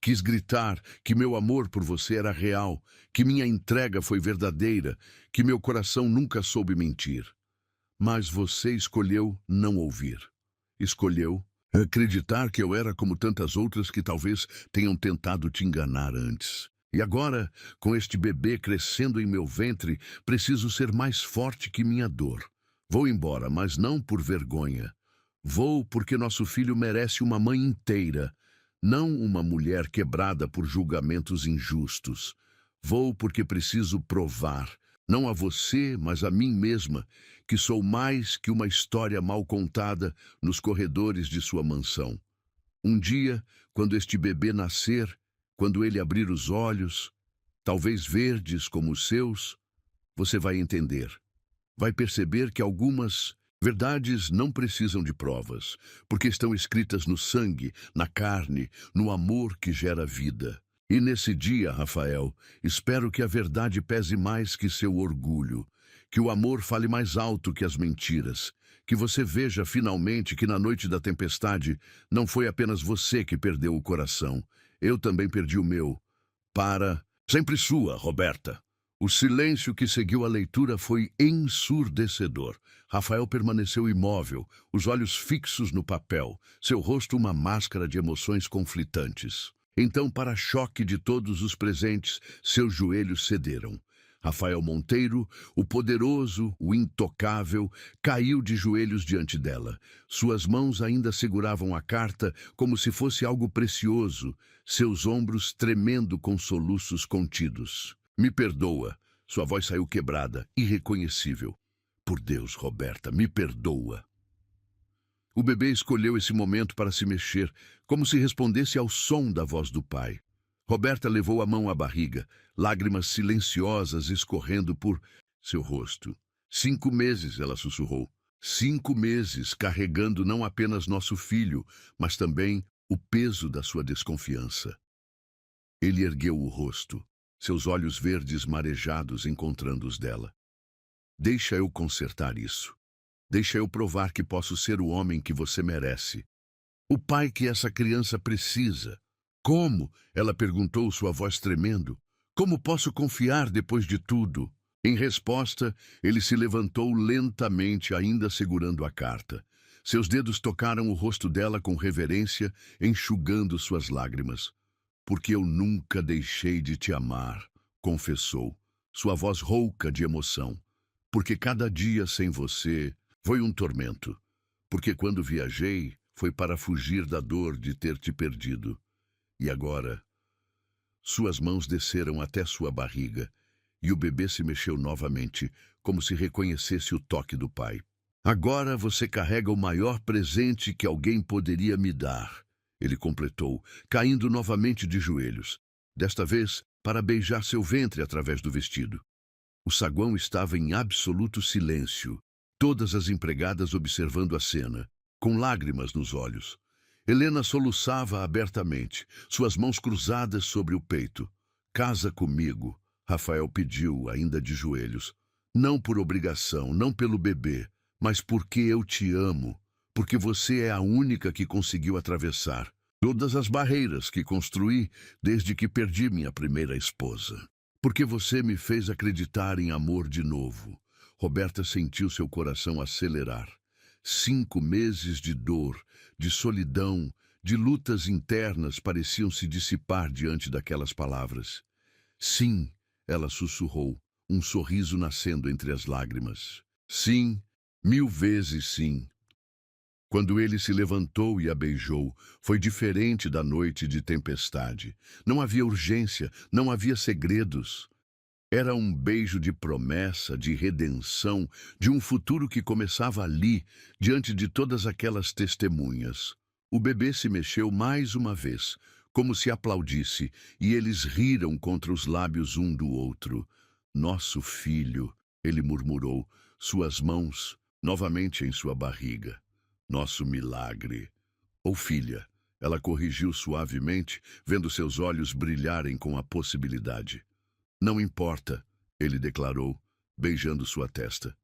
Quis gritar que meu amor por você era real, que minha entrega foi verdadeira, que meu coração nunca soube mentir. Mas você escolheu não ouvir. Escolheu acreditar que eu era como tantas outras que talvez tenham tentado te enganar antes. E agora, com este bebê crescendo em meu ventre, preciso ser mais forte que minha dor. Vou embora, mas não por vergonha. Vou porque nosso filho merece uma mãe inteira, não uma mulher quebrada por julgamentos injustos. Vou porque preciso provar, não a você, mas a mim mesma, que sou mais que uma história mal contada nos corredores de sua mansão. Um dia, quando este bebê nascer, quando ele abrir os olhos, talvez verdes como os seus, você vai entender. Vai perceber que algumas verdades não precisam de provas, porque estão escritas no sangue, na carne, no amor que gera vida. E nesse dia, Rafael, espero que a verdade pese mais que seu orgulho, que o amor fale mais alto que as mentiras, que você veja finalmente que na noite da tempestade não foi apenas você que perdeu o coração. Eu também perdi o meu. Sempre sua, Roberta. O silêncio que seguiu a leitura foi ensurdecedor. Rafael permaneceu imóvel, os olhos fixos no papel, seu rosto uma máscara de emoções conflitantes. Então, para choque de todos os presentes, seus joelhos cederam. Rafael Monteiro, o poderoso, o intocável, caiu de joelhos diante dela. Suas mãos ainda seguravam a carta como se fosse algo precioso, seus ombros tremendo com soluços contidos. Me perdoa. Sua voz saiu quebrada, irreconhecível. Por Deus, Roberta, me perdoa. O bebê escolheu esse momento para se mexer, como se respondesse ao som da voz do pai. Roberta levou a mão à barriga, lágrimas silenciosas escorrendo por seu rosto. 5 meses, ela sussurrou. 5 meses carregando não apenas nosso filho, mas também o peso da sua desconfiança. Ele ergueu o rosto, seus olhos verdes marejados encontrando os dela. Deixa eu consertar isso. Deixa eu provar que posso ser o homem que você merece. O pai que essa criança precisa. Como? Ela perguntou, sua voz tremendo. Como posso confiar depois de tudo? Em resposta, ele se levantou lentamente, ainda segurando a carta. Seus dedos tocaram o rosto dela com reverência, enxugando suas lágrimas. Porque eu nunca deixei de te amar, confessou, sua voz rouca de emoção. Porque cada dia sem você foi um tormento. Porque quando viajei, foi para fugir da dor de ter te perdido. E agora, suas mãos desceram até sua barriga, e o bebê se mexeu novamente, como se reconhecesse o toque do pai. Agora você carrega o maior presente que alguém poderia me dar, ele completou, caindo novamente de joelhos, desta vez para beijar seu ventre através do vestido. O saguão estava em absoluto silêncio, todas as empregadas observando a cena, com lágrimas nos olhos. Helena soluçava abertamente, suas mãos cruzadas sobre o peito. Casa comigo, Rafael pediu, ainda de joelhos. Não por obrigação, não pelo bebê, mas porque eu te amo, porque você é a única que conseguiu atravessar todas as barreiras que construí desde que perdi minha primeira esposa. Porque você me fez acreditar em amor de novo. Roberta sentiu seu coração acelerar. 5 meses de dor, de solidão, de lutas internas pareciam se dissipar diante daquelas palavras. Sim, ela sussurrou, um sorriso nascendo entre as lágrimas. Sim, 1000 vezes sim. Quando ele se levantou e a beijou, foi diferente da noite de tempestade. Não havia urgência, não havia segredos. Era um beijo de promessa, de redenção, de um futuro que começava ali, diante de todas aquelas testemunhas. O bebê se mexeu mais uma vez, como se aplaudisse, e eles riram contra os lábios um do outro. Nosso filho, ele murmurou, suas mãos novamente em sua barriga. Nosso milagre. Ou filha, ela corrigiu suavemente, vendo seus olhos brilharem com a possibilidade. Não importa, ele declarou, beijando sua testa.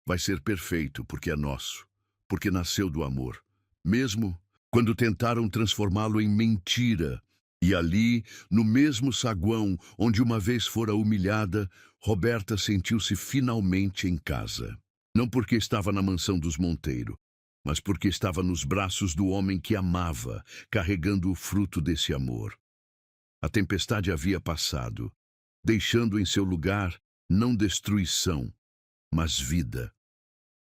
Vai ser perfeito porque é nosso, porque nasceu do amor. Mesmo quando tentaram transformá-lo em mentira. E ali, no mesmo saguão onde uma vez fora humilhada, Roberta sentiu-se finalmente em casa. Não porque estava na mansão dos Monteiro, mas porque estava nos braços do homem que amava, carregando o fruto desse amor. A tempestade havia passado, deixando em seu lugar não destruição, mas vida.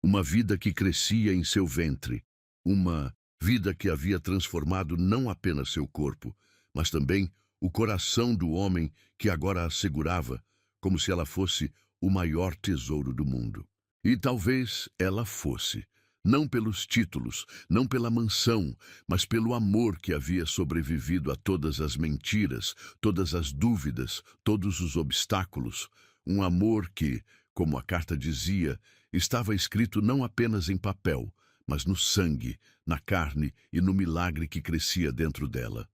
Uma vida que crescia em seu ventre, uma vida que havia transformado não apenas seu corpo, mas também o coração do homem que agora a segurava, como se ela fosse o maior tesouro do mundo. E talvez ela fosse. Não pelos títulos, não pela mansão, mas pelo amor que havia sobrevivido a todas as mentiras, todas as dúvidas, todos os obstáculos. Um amor que, como a carta dizia, estava escrito não apenas em papel, mas no sangue, na carne e no milagre que crescia dentro dela.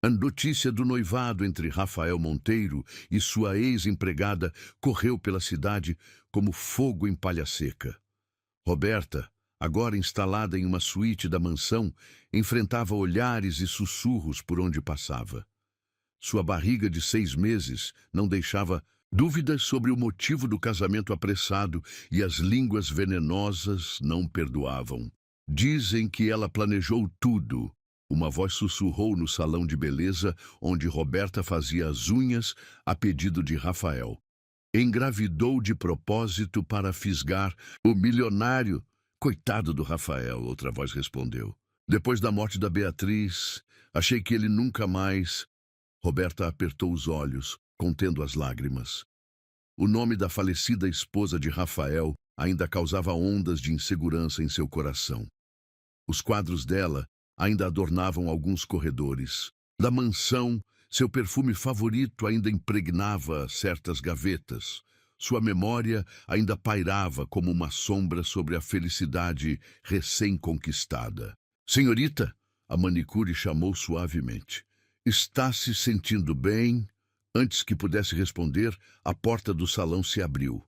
A notícia do noivado entre Rafael Monteiro e sua ex-empregada correu pela cidade como fogo em palha seca. Roberta, agora instalada em uma suíte da mansão, enfrentava olhares e sussurros por onde passava. Sua barriga de 6 meses não deixava dúvidas sobre o motivo do casamento apressado e as línguas venenosas não perdoavam. Dizem que ela planejou tudo. Uma voz sussurrou no salão de beleza onde Roberta fazia as unhas a pedido de Rafael. Engravidou de propósito para fisgar o milionário. Coitado do Rafael, outra voz respondeu. Depois da morte da Beatriz, achei que ele nunca mais... Roberta apertou os olhos, contendo as lágrimas. O nome da falecida esposa de Rafael ainda causava ondas de insegurança em seu coração. Os quadros dela ainda adornavam alguns corredores. Da mansão, seu perfume favorito ainda impregnava certas gavetas. Sua memória ainda pairava como uma sombra sobre a felicidade recém-conquistada. Senhorita, a manicure chamou suavemente. Está se sentindo bem? Antes que pudesse responder, a porta do salão se abriu.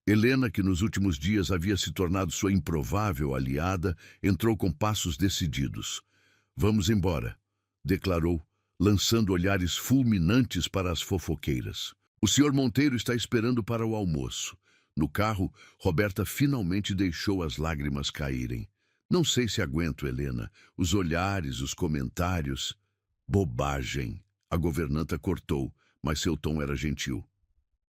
Helena, que nos últimos dias havia se tornado sua improvável aliada, entrou com passos decididos. Vamos embora, declarou, lançando olhares fulminantes para as fofoqueiras. O senhor Monteiro está esperando para o almoço. No carro, Roberta finalmente deixou as lágrimas caírem. Não sei se aguento, Helena. Os olhares, os comentários... Bobagem. A governanta cortou, mas seu tom era gentil.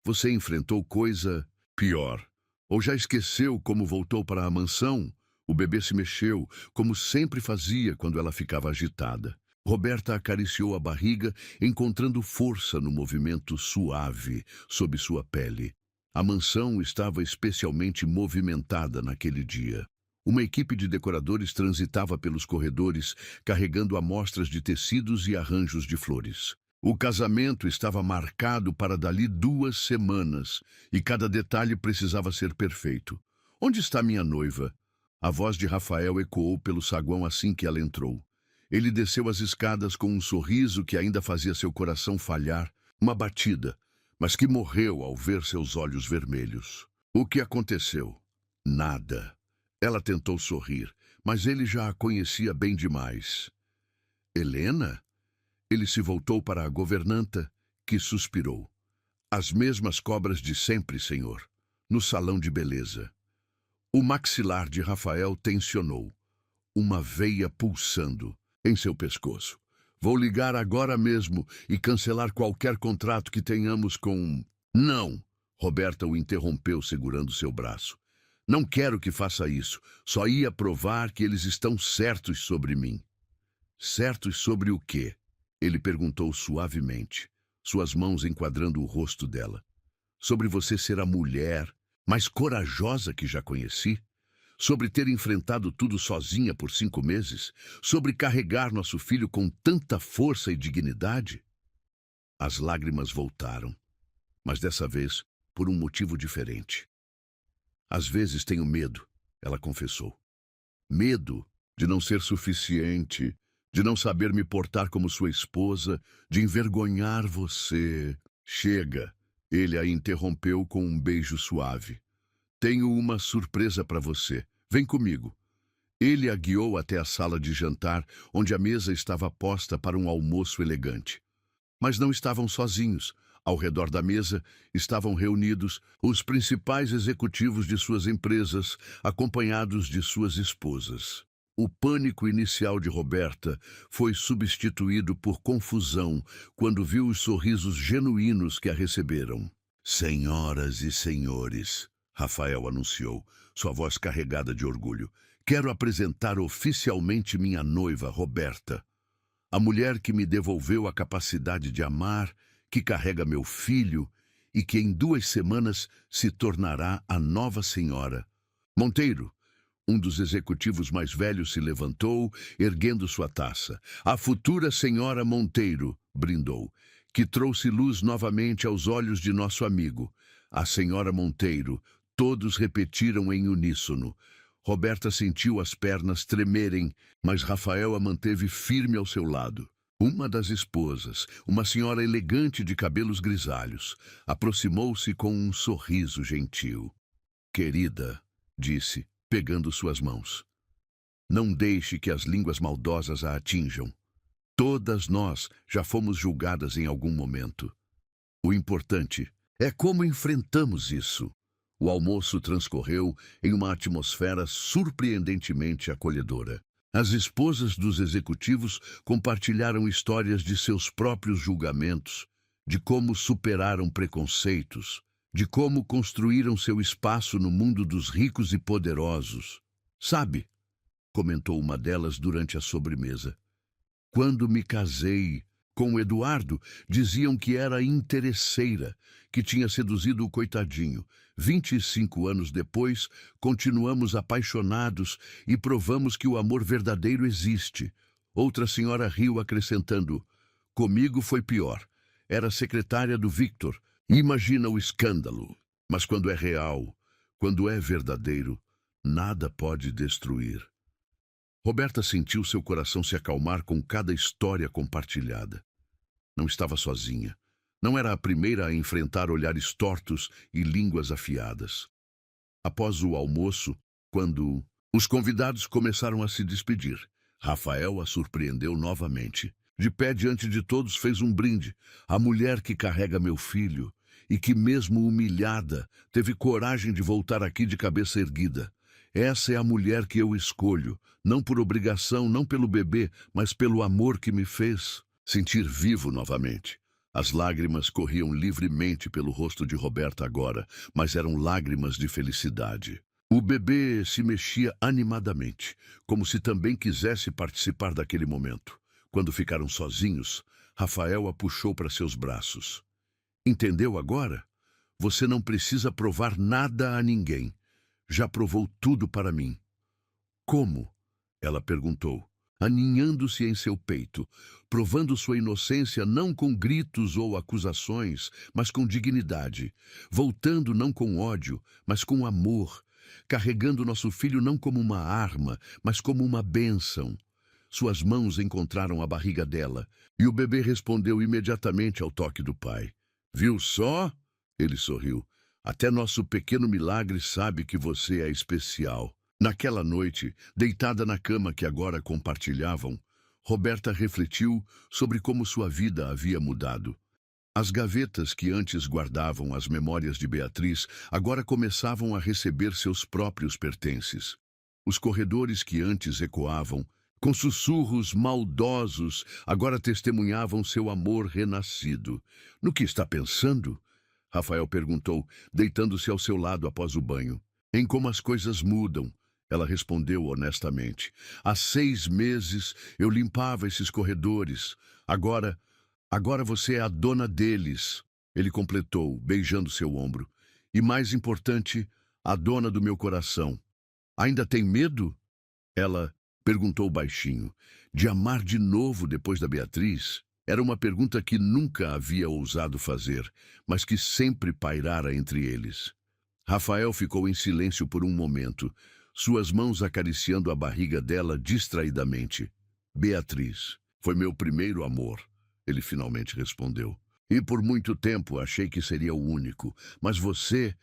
Você enfrentou coisa pior. Ou já esqueceu como voltou para a mansão? O bebê se mexeu, como sempre fazia quando ela ficava agitada. Roberta acariciou a barriga, encontrando força no movimento suave sob sua pele. A mansão estava especialmente movimentada naquele dia. Uma equipe de decoradores transitava pelos corredores, carregando amostras de tecidos e arranjos de flores. O casamento estava marcado para dali 2 semanas, e cada detalhe precisava ser perfeito. Onde está minha noiva? A voz de Rafael ecoou pelo saguão assim que ela entrou. Ele desceu as escadas com um sorriso que ainda fazia seu coração falhar, uma batida, mas que morreu ao ver seus olhos vermelhos. O que aconteceu? Nada. Ela tentou sorrir, mas ele já a conhecia bem demais. Helena? Ele se voltou para a governanta, que suspirou. As mesmas cobras de sempre, senhor, no salão de beleza. O maxilar de Rafael tensionou, uma veia pulsando em seu pescoço. Vou ligar agora mesmo e cancelar qualquer contrato que tenhamos com... Não! Roberta o interrompeu segurando seu braço. Não quero que faça isso. Só ia provar que eles estão certos sobre mim. Certos sobre o quê? Ele perguntou suavemente, suas mãos enquadrando o rosto dela. Sobre você ser a mulher mais corajosa que já conheci? Sobre ter enfrentado tudo sozinha por 5 meses? Sobre carregar nosso filho com tanta força e dignidade? As lágrimas voltaram, mas dessa vez por um motivo diferente. Às vezes tenho medo, ela confessou. Medo de não ser suficiente, de não saber me portar como sua esposa, de envergonhar você. Chega, ele a interrompeu com um beijo suave. Tenho uma surpresa para você. Vem comigo. Ele a guiou até a sala de jantar, onde a mesa estava posta para um almoço elegante. Mas não estavam sozinhos. Ao redor da mesa estavam reunidos os principais executivos de suas empresas, acompanhados de suas esposas. O pânico inicial de Roberta foi substituído por confusão quando viu os sorrisos genuínos que a receberam. Senhoras e senhores, Rafael anunciou, sua voz carregada de orgulho, quero apresentar oficialmente minha noiva, Roberta. A mulher que me devolveu a capacidade de amar, que carrega meu filho e que em 2 semanas se tornará a nova senhora. Monteiro, um dos executivos mais velhos, se levantou, erguendo sua taça. A futura senhora Monteiro, brindou, que trouxe luz novamente aos olhos de nosso amigo. A senhora Monteiro, todos repetiram em uníssono. Roberta sentiu as pernas tremerem, mas Rafael a manteve firme ao seu lado. Uma das esposas, uma senhora elegante de cabelos grisalhos, aproximou-se com um sorriso gentil. Querida, disse, pegando suas mãos, não deixe que as línguas maldosas a atinjam. Todas nós já fomos julgadas em algum momento. O importante é como enfrentamos isso. O almoço transcorreu em uma atmosfera surpreendentemente acolhedora. As esposas dos executivos compartilharam histórias de seus próprios julgamentos, de como superaram preconceitos, de como construíram seu espaço no mundo dos ricos e poderosos. Sabe, comentou uma delas durante a sobremesa, quando me casei com o Eduardo, diziam que era interesseira, que tinha seduzido o coitadinho. 25 anos depois, continuamos apaixonados e provamos que o amor verdadeiro existe. Outra senhora riu, acrescentando, comigo foi pior. Era secretária do Victor. Imagina o escândalo. Mas quando é real, quando é verdadeiro, nada pode destruir. Roberta sentiu seu coração se acalmar com cada história compartilhada. Não estava sozinha. Não era a primeira a enfrentar olhares tortos e línguas afiadas. Após o almoço, quando os convidados começaram a se despedir, Rafael a surpreendeu novamente. De pé diante de todos fez um brinde. A mulher que carrega meu filho e que, mesmo humilhada, teve coragem de voltar aqui de cabeça erguida. Essa é a mulher que eu escolho, não por obrigação, não pelo bebê, mas pelo amor que me fez sentir vivo novamente. As lágrimas corriam livremente pelo rosto de Roberta agora, mas eram lágrimas de felicidade. O bebê se mexia animadamente, como se também quisesse participar daquele momento. Quando ficaram sozinhos, Rafael a puxou para seus braços. Entendeu agora? Você não precisa provar nada a ninguém. Já provou tudo para mim. Como? Ela perguntou, aninhando-se em seu peito, provando sua inocência não com gritos ou acusações, mas com dignidade, voltando não com ódio, mas com amor, carregando nosso filho não como uma arma, mas como uma bênção. Suas mãos encontraram a barriga dela, e o bebê respondeu imediatamente ao toque do pai. Viu só? Ele sorriu. Até nosso pequeno milagre sabe que você é especial. Naquela noite, deitada na cama que agora compartilhavam, Roberta refletiu sobre como sua vida havia mudado. As gavetas que antes guardavam as memórias de Beatriz agora começavam a receber seus próprios pertences. Os corredores que antes ecoavam, com sussurros maldosos, agora testemunhavam seu amor renascido. No que está pensando? Rafael perguntou, deitando-se ao seu lado após o banho. Em como as coisas mudam, ela respondeu honestamente. Há 6 meses eu limpava esses corredores. Agora você é a dona deles. Ele completou, beijando seu ombro. E mais importante, a dona do meu coração. Ainda tem medo? Ela perguntou baixinho. De amar de novo depois da Beatriz? Era uma pergunta que nunca havia ousado fazer, mas que sempre pairara entre eles. Rafael ficou em silêncio por um momento, suas mãos acariciando a barriga dela distraidamente. Beatriz, foi meu primeiro amor, ele finalmente respondeu. E por muito tempo achei que seria o único, mas você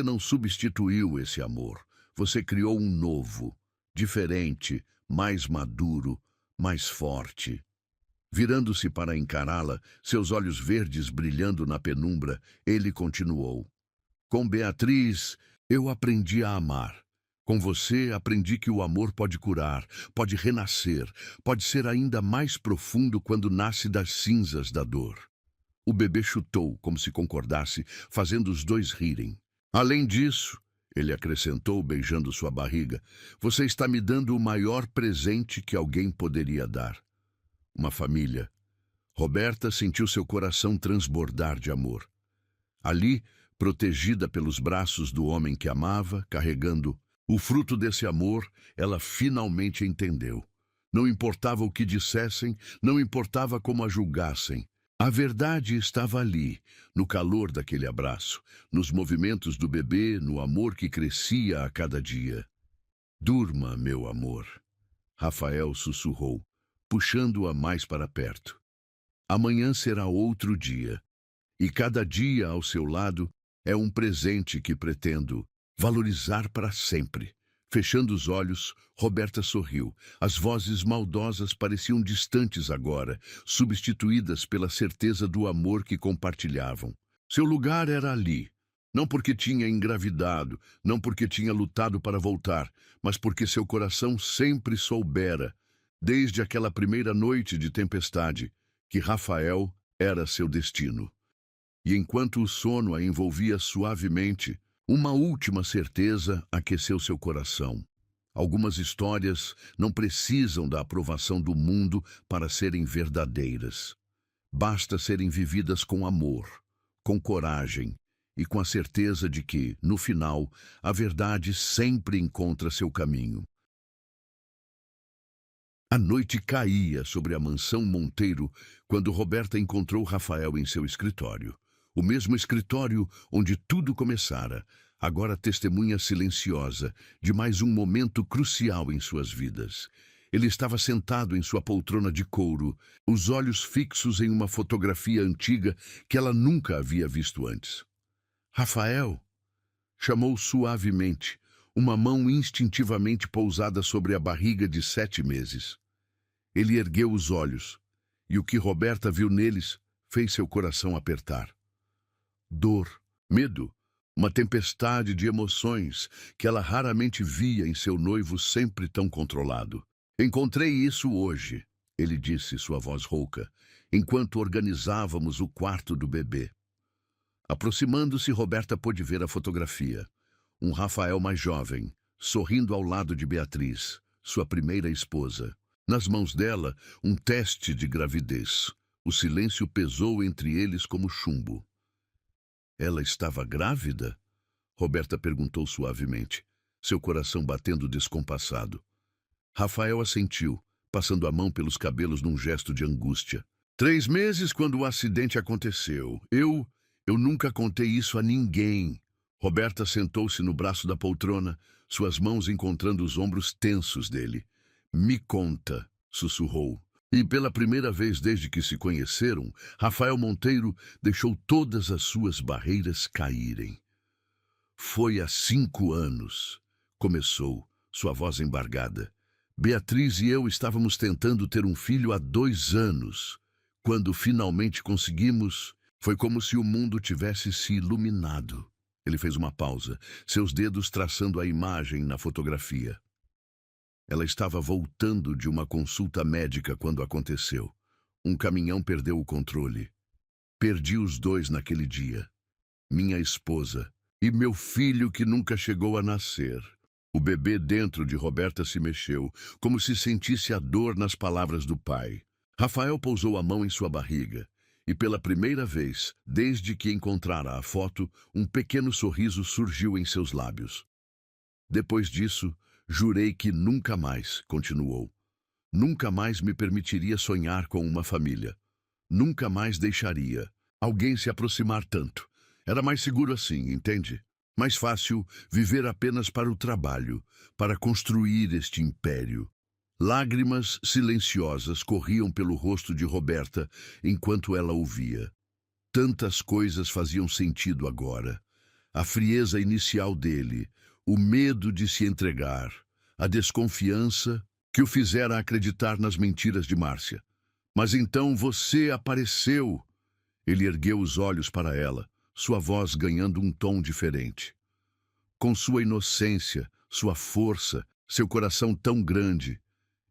não substituiu esse amor. Você criou um novo, diferente, mais maduro, mais forte. Virando-se para encará-la, seus olhos verdes brilhando na penumbra, ele continuou. Com Beatriz, eu aprendi a amar. Com você, aprendi que o amor pode curar, pode renascer, pode ser ainda mais profundo quando nasce das cinzas da dor. O bebê chutou, como se concordasse, fazendo os dois rirem. Além disso, ele acrescentou, beijando sua barriga, você está me dando o maior presente que alguém poderia dar. Uma família. Roberta sentiu seu coração transbordar de amor. Ali, protegida pelos braços do homem que amava, carregando o fruto desse amor, ela finalmente entendeu. Não importava o que dissessem, não importava como a julgassem. A verdade estava ali, no calor daquele abraço, nos movimentos do bebê, no amor que crescia a cada dia. Durma, meu amor, Rafael sussurrou, puxando-a mais para perto. Amanhã será outro dia, e cada dia ao seu lado é um presente que pretendo valorizar para sempre. Fechando os olhos, Roberta sorriu. As vozes maldosas pareciam distantes agora, substituídas pela certeza do amor que compartilhavam. Seu lugar era ali, não porque tinha engravidado, não porque tinha lutado para voltar, mas porque seu coração sempre soubera, desde aquela primeira noite de tempestade, que Rafael era seu destino. E enquanto o sono a envolvia suavemente, uma última certeza aqueceu seu coração. Algumas histórias não precisam da aprovação do mundo para serem verdadeiras. Basta serem vividas com amor, com coragem e com a certeza de que, no final, a verdade sempre encontra seu caminho. A noite caía sobre a mansão Monteiro quando Roberta encontrou Rafael em seu escritório. O mesmo escritório onde tudo começara, agora testemunha silenciosa de mais um momento crucial em suas vidas. Ele estava sentado em sua poltrona de couro, os olhos fixos em uma fotografia antiga que ela nunca havia visto antes. Rafael, chamou suavemente, uma mão instintivamente pousada sobre a barriga de 7 meses. Ele ergueu os olhos, e o que Roberta viu neles fez seu coração apertar. Dor, medo, uma tempestade de emoções que ela raramente via em seu noivo sempre tão controlado. Encontrei isso hoje, ele disse, sua voz rouca, enquanto organizávamos o quarto do bebê. Aproximando-se, Roberta pôde ver a fotografia. Um Rafael mais jovem, sorrindo ao lado de Beatriz, sua primeira esposa. Nas mãos dela, um teste de gravidez. O silêncio pesou entre eles como chumbo. Ela estava grávida? Roberta perguntou suavemente, seu coração batendo descompassado. Rafael assentiu, passando a mão pelos cabelos num gesto de angústia. 3 meses quando o acidente aconteceu. Eu nunca contei isso a ninguém. Roberta sentou-se no braço da poltrona, suas mãos encontrando os ombros tensos dele. Me conta, sussurrou. E pela primeira vez desde que se conheceram, Rafael Monteiro deixou todas as suas barreiras caírem. Foi há 5 anos, começou, sua voz embargada. Beatriz e eu estávamos tentando ter um filho há 2 anos. Quando finalmente conseguimos, foi como se o mundo tivesse se iluminado. Ele fez uma pausa, seus dedos traçando a imagem na fotografia. Ela estava voltando de uma consulta médica quando aconteceu. Um caminhão perdeu o controle. Perdi os 2 naquele dia. Minha esposa e meu filho que nunca chegou a nascer. O bebê dentro de Roberta se mexeu, como se sentisse a dor nas palavras do pai. Rafael pousou a mão em sua barriga. E pela primeira vez, desde que encontrara a foto, um pequeno sorriso surgiu em seus lábios. Depois disso, jurei que nunca mais, continuou. Nunca mais me permitiria sonhar com uma família. Nunca mais deixaria alguém se aproximar tanto. Era mais seguro assim, entende? Mais fácil viver apenas para o trabalho, para construir este império. Lágrimas silenciosas corriam pelo rosto de Roberta enquanto ela ouvia. Tantas coisas faziam sentido agora. A frieza inicial dele, o medo de se entregar, a desconfiança que o fizera acreditar nas mentiras de Márcia. Mas então você apareceu. Ele ergueu os olhos para ela, sua voz ganhando um tom diferente. Com sua inocência, sua força, seu coração tão grande.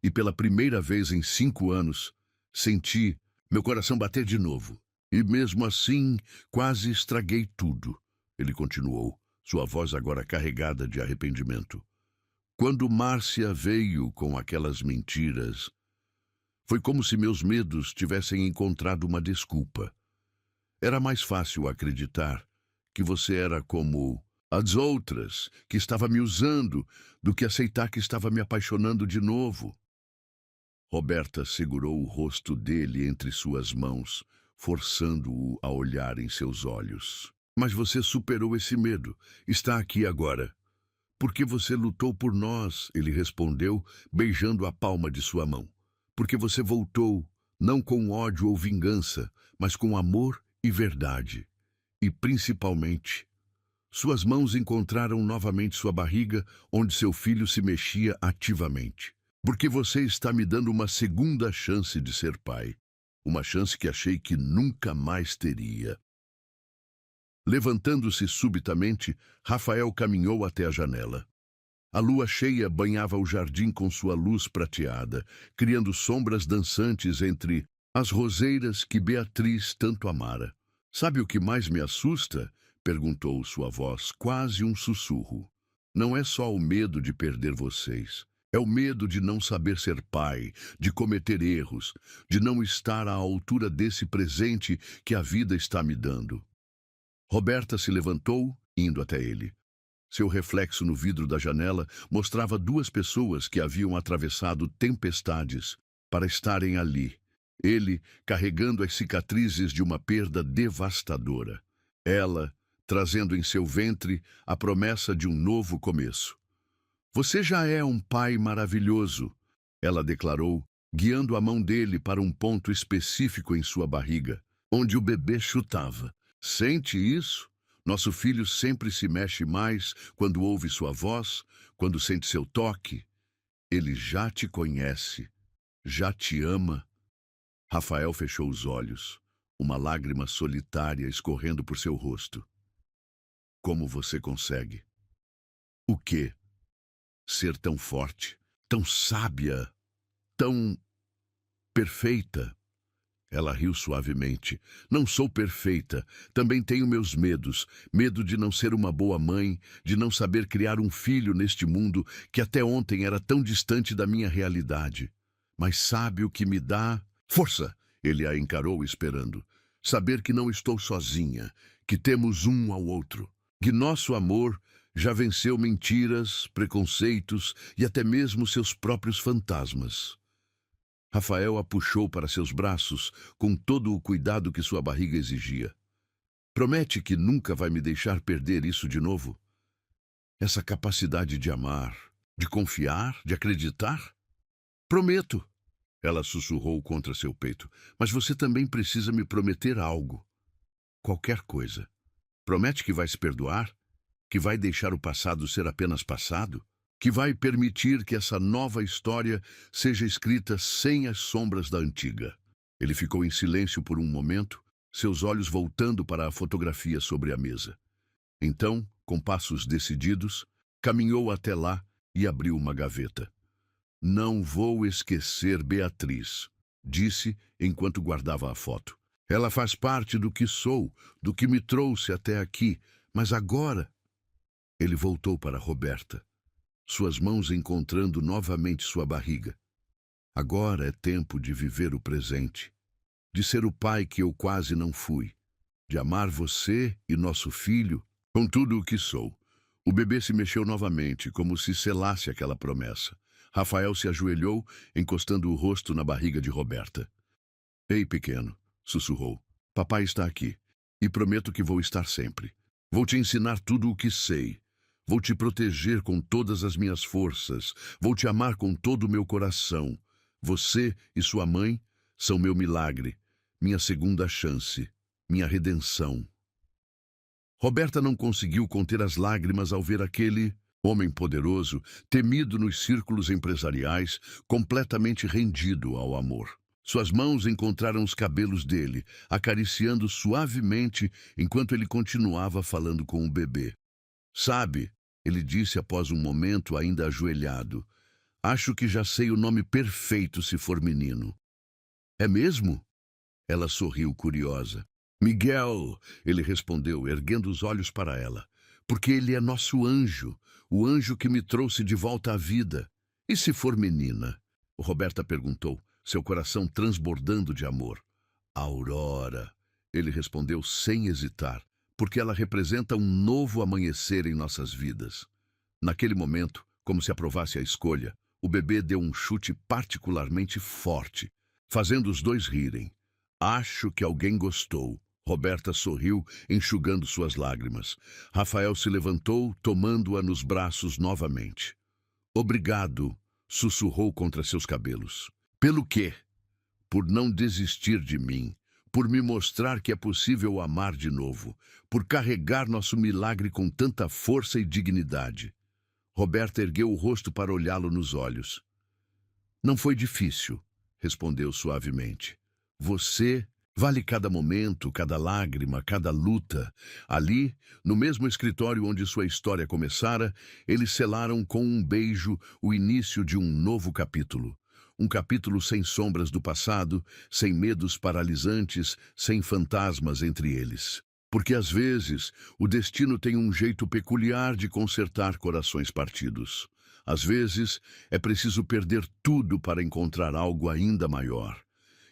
E pela primeira vez em 5 anos, senti meu coração bater de novo. E mesmo assim, quase estraguei tudo. Ele continuou, sua voz agora carregada de arrependimento. Quando Márcia veio com aquelas mentiras, foi como se meus medos tivessem encontrado uma desculpa. Era mais fácil acreditar que você era como as outras, que estava me usando, do que aceitar que estava me apaixonando de novo. Roberta segurou o rosto dele entre suas mãos, forçando-o a olhar em seus olhos. Mas você superou esse medo. Está aqui agora. Porque você lutou por nós, ele respondeu, beijando a palma de sua mão. Porque você voltou, não com ódio ou vingança, mas com amor e verdade. E principalmente, suas mãos encontraram novamente sua barriga, onde seu filho se mexia ativamente. Porque você está me dando uma segunda chance de ser pai. Uma chance que achei que nunca mais teria. Levantando-se subitamente, Rafael caminhou até a janela. A lua cheia banhava o jardim com sua luz prateada, criando sombras dançantes entre as roseiras que Beatriz tanto amara. Sabe o que mais me assusta? Perguntou sua voz, quase um sussurro. Não é só o medo de perder vocês. É o medo de não saber ser pai, de cometer erros, de não estar à altura desse presente que a vida está me dando. Roberta se levantou, indo até ele. Seu reflexo no vidro da janela mostrava 2 pessoas que haviam atravessado tempestades para estarem ali. Ele carregando as cicatrizes de uma perda devastadora. Ela trazendo em seu ventre a promessa de um novo começo. Você já é um pai maravilhoso, ela declarou, guiando a mão dele para um ponto específico em sua barriga, onde o bebê chutava. Sente isso? Nosso filho sempre se mexe mais quando ouve sua voz, quando sente seu toque. Ele já te conhece, já te ama. Rafael fechou os olhos, uma lágrima solitária escorrendo por seu rosto. Como você consegue? O quê? Ser tão forte, tão sábia, tão perfeita. Ela riu suavemente. Não sou perfeita. Também tenho meus medos. Medo de não ser uma boa mãe, de não saber criar um filho neste mundo que até ontem era tão distante da minha realidade. Mas sabe o que me dá? Força! Ele a encarou esperando. Saber que não estou sozinha, que temos um ao outro, que nosso amor já venceu mentiras, preconceitos e até mesmo seus próprios fantasmas. Rafael a puxou para seus braços com todo o cuidado que sua barriga exigia. Promete que nunca vai me deixar perder isso de novo? Essa capacidade de amar, de confiar, de acreditar? Prometo, ela sussurrou contra seu peito. Mas você também precisa me prometer algo. Qualquer coisa. Promete que vai se perdoar? Que vai deixar o passado ser apenas passado? Que vai permitir que essa nova história seja escrita sem as sombras da antiga? Ele ficou em silêncio por um momento, seus olhos voltando para a fotografia sobre a mesa. Então, com passos decididos, caminhou até lá e abriu uma gaveta. Não vou esquecer Beatriz, disse enquanto guardava a foto. Ela faz parte do que sou, do que me trouxe até aqui, mas agora... Ele voltou para Roberta, suas mãos encontrando novamente sua barriga. Agora é tempo de viver o presente, de ser o pai que eu quase não fui, de amar você e nosso filho com tudo o que sou. O bebê se mexeu novamente, como se selasse aquela promessa. Rafael se ajoelhou, encostando o rosto na barriga de Roberta. Ei, pequeno, sussurrou. Papai está aqui, e prometo que vou estar sempre. Vou te ensinar tudo o que sei. Vou te proteger com todas as minhas forças. Vou te amar com todo o meu coração. Você e sua mãe são meu milagre, minha segunda chance, minha redenção. Roberta não conseguiu conter as lágrimas ao ver aquele homem poderoso, temido nos círculos empresariais, completamente rendido ao amor. Suas mãos encontraram os cabelos dele, acariciando suavemente enquanto ele continuava falando com o bebê. Sabe, ele disse após um momento ainda ajoelhado, acho que já sei o nome perfeito se for menino. É mesmo? Ela sorriu curiosa. Miguel, ele respondeu, erguendo os olhos para ela, porque ele é nosso anjo, o anjo que me trouxe de volta à vida. E se for menina? Roberta perguntou, seu coração transbordando de amor. Aurora, ele respondeu sem hesitar, porque ela representa um novo amanhecer em nossas vidas. Naquele momento, como se aprovasse a escolha, o bebê deu um chute particularmente forte, fazendo os dois rirem. Acho que alguém gostou. Roberta sorriu, enxugando suas lágrimas. Rafael se levantou, tomando-a nos braços novamente. Obrigado, sussurrou contra seus cabelos. Pelo quê? Por não desistir de mim, por me mostrar que é possível amar de novo, por carregar nosso milagre com tanta força e dignidade. Roberta ergueu o rosto para olhá-lo nos olhos. Não foi difícil, respondeu suavemente. Você vale cada momento, cada lágrima, cada luta. Ali, no mesmo escritório onde sua história começara, eles selaram com um beijo o início de um novo capítulo. Um capítulo sem sombras do passado, sem medos paralisantes, sem fantasmas entre eles. Porque às vezes o destino tem um jeito peculiar de consertar corações partidos. Às vezes é preciso perder tudo para encontrar algo ainda maior.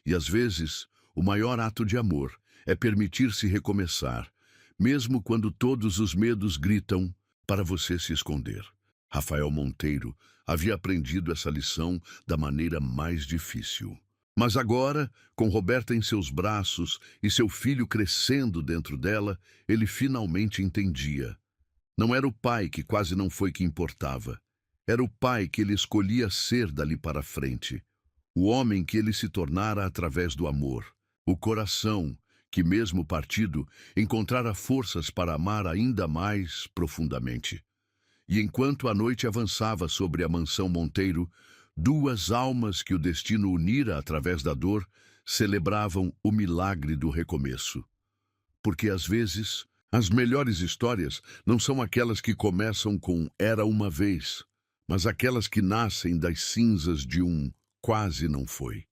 E às vezes o maior ato de amor é permitir-se recomeçar, mesmo quando todos os medos gritam para você se esconder. Rafael Monteiro havia aprendido essa lição da maneira mais difícil. Mas agora, com Roberta em seus braços e seu filho crescendo dentro dela, ele finalmente entendia. Não era o pai que quase não foi que importava. Era o pai que ele escolhia ser dali para frente. O homem que ele se tornara através do amor. O coração que, mesmo partido, encontrara forças para amar ainda mais profundamente. E enquanto a noite avançava sobre a mansão Monteiro, duas almas que o destino unira através da dor celebravam o milagre do recomeço. Porque às vezes, as melhores histórias não são aquelas que começam com "era uma vez", mas aquelas que nascem das cinzas de um "quase não foi".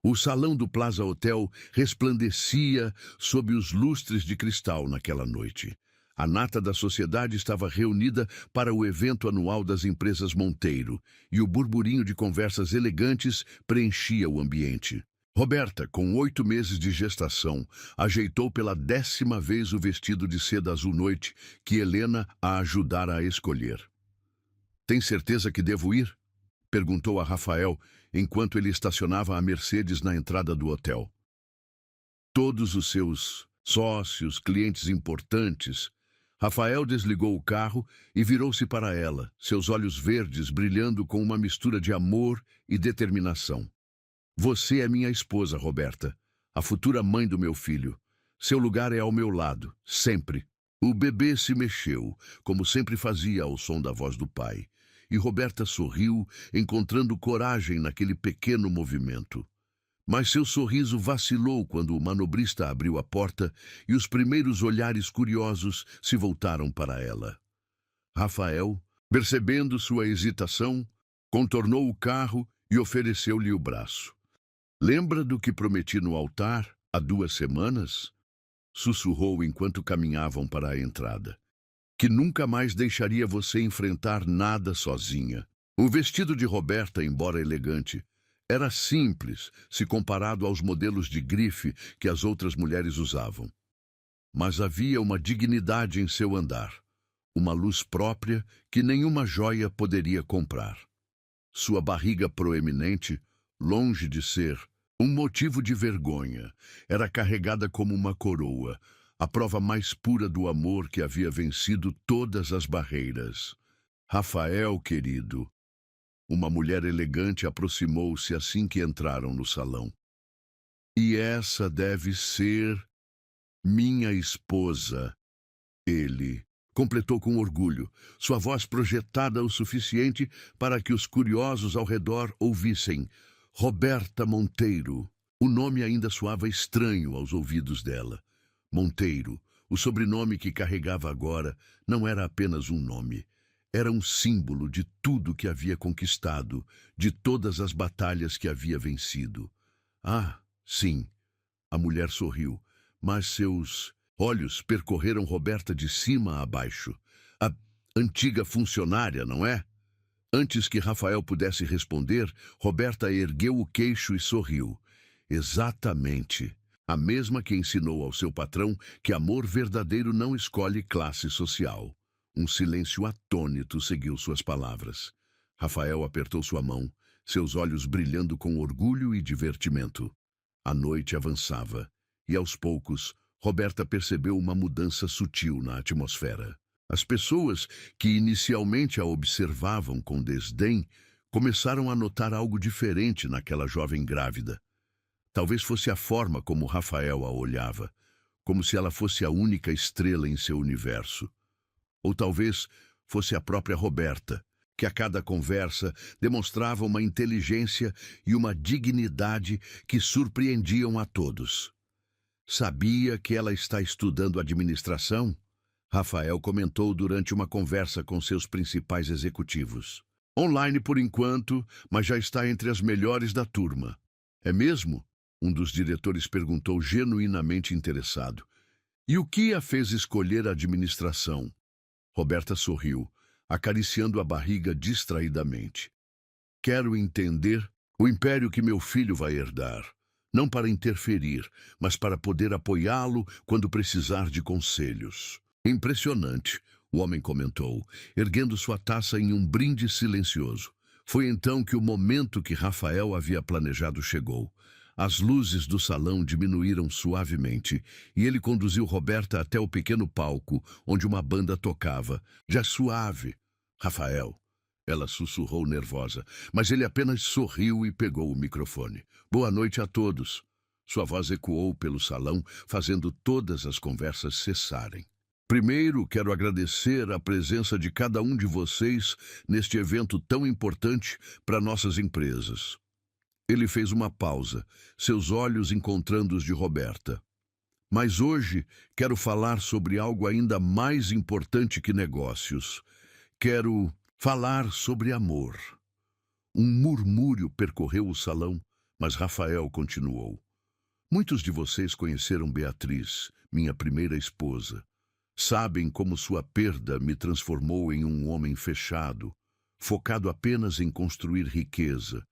O salão do Plaza Hotel resplandecia sob os lustres de cristal naquela noite. A nata da sociedade estava reunida para o evento anual das empresas Monteiro, e o burburinho de conversas elegantes preenchia o ambiente. Roberta, com 8 meses de gestação, ajeitou pela 10ª vez o vestido de seda azul noite que Helena a ajudara a escolher. Tem certeza que devo ir? Perguntou a Rafael, enquanto ele estacionava a Mercedes na entrada do hotel. Todos os seus sócios, clientes importantes. Rafael desligou o carro e virou-se para ela, seus olhos verdes brilhando com uma mistura de amor e determinação. Você é minha esposa, Roberta, a futura mãe do meu filho. Seu lugar é ao meu lado, sempre. O bebê se mexeu, como sempre fazia ao som da voz do pai, e Roberta sorriu, encontrando coragem naquele pequeno movimento. Mas seu sorriso vacilou quando o manobrista abriu a porta e os primeiros olhares curiosos se voltaram para ela. Rafael, percebendo sua hesitação, contornou o carro e ofereceu-lhe o braço. Lembra do que prometi no altar há 2 semanas? Sussurrou enquanto caminhavam para a entrada. Que nunca mais deixaria você enfrentar nada sozinha. O vestido de Roberta, embora elegante, era simples se comparado aos modelos de grife que as outras mulheres usavam. Mas havia uma dignidade em seu andar, uma luz própria que nenhuma joia poderia comprar. Sua barriga proeminente, longe de ser um motivo de vergonha, era carregada como uma coroa, a prova mais pura do amor que havia vencido todas as barreiras. Rafael, querido. Uma mulher elegante aproximou-se assim que entraram no salão. E essa deve ser minha esposa. Ele completou com orgulho, sua voz projetada o suficiente para que os curiosos ao redor ouvissem. Roberta Monteiro. O nome ainda soava estranho aos ouvidos dela. Monteiro, o sobrenome que carregava agora, não era apenas um nome. Era um símbolo de tudo que havia conquistado, de todas as batalhas que havia vencido. Ah, sim, a mulher sorriu, mas seus olhos percorreram Roberta de cima a baixo. A antiga funcionária, não é? Antes que Rafael pudesse responder, Roberta ergueu o queixo e sorriu. Exatamente. A mesma que ensinou ao seu patrão que amor verdadeiro não escolhe classe social. Um silêncio atônito seguiu suas palavras. Rafael apertou sua mão, seus olhos brilhando com orgulho e divertimento. A noite avançava, e aos poucos, Roberta percebeu uma mudança sutil na atmosfera. As pessoas que inicialmente a observavam com desdém começaram a notar algo diferente naquela jovem grávida. Talvez fosse a forma como Rafael a olhava, como se ela fosse a única estrela em seu universo. Ou talvez fosse a própria Roberta, que a cada conversa demonstrava uma inteligência e uma dignidade que surpreendiam a todos. Sabia que ela está estudando administração? Rafael comentou durante uma conversa com seus principais executivos. Online por enquanto, mas já está entre as melhores da turma. É mesmo? Um dos diretores perguntou genuinamente interessado. E o que a fez escolher a administração? Roberta sorriu, acariciando a barriga distraidamente. Quero entender o império que meu filho vai herdar. Não para interferir, mas para poder apoiá-lo quando precisar de conselhos. Impressionante, o homem comentou, erguendo sua taça em um brinde silencioso. Foi então que o momento que Rafael havia planejado chegou. As luzes do salão diminuíram suavemente e ele conduziu Roberta até o pequeno palco onde uma banda tocava. Já suave, Rafael. Ela sussurrou nervosa, mas ele apenas sorriu e pegou o microfone. Boa noite a todos. Sua voz ecoou pelo salão, fazendo todas as conversas cessarem. Primeiro, quero agradecer a presença de cada um de vocês neste evento tão importante para nossas empresas. Ele fez uma pausa, seus olhos encontrando os de Roberta. Mas hoje quero falar sobre algo ainda mais importante que negócios. Quero falar sobre amor. Um murmúrio percorreu o salão, mas Rafael continuou. Muitos de vocês conheceram Beatriz, minha primeira esposa. Sabem como sua perda me transformou em um homem fechado, focado apenas em construir riqueza,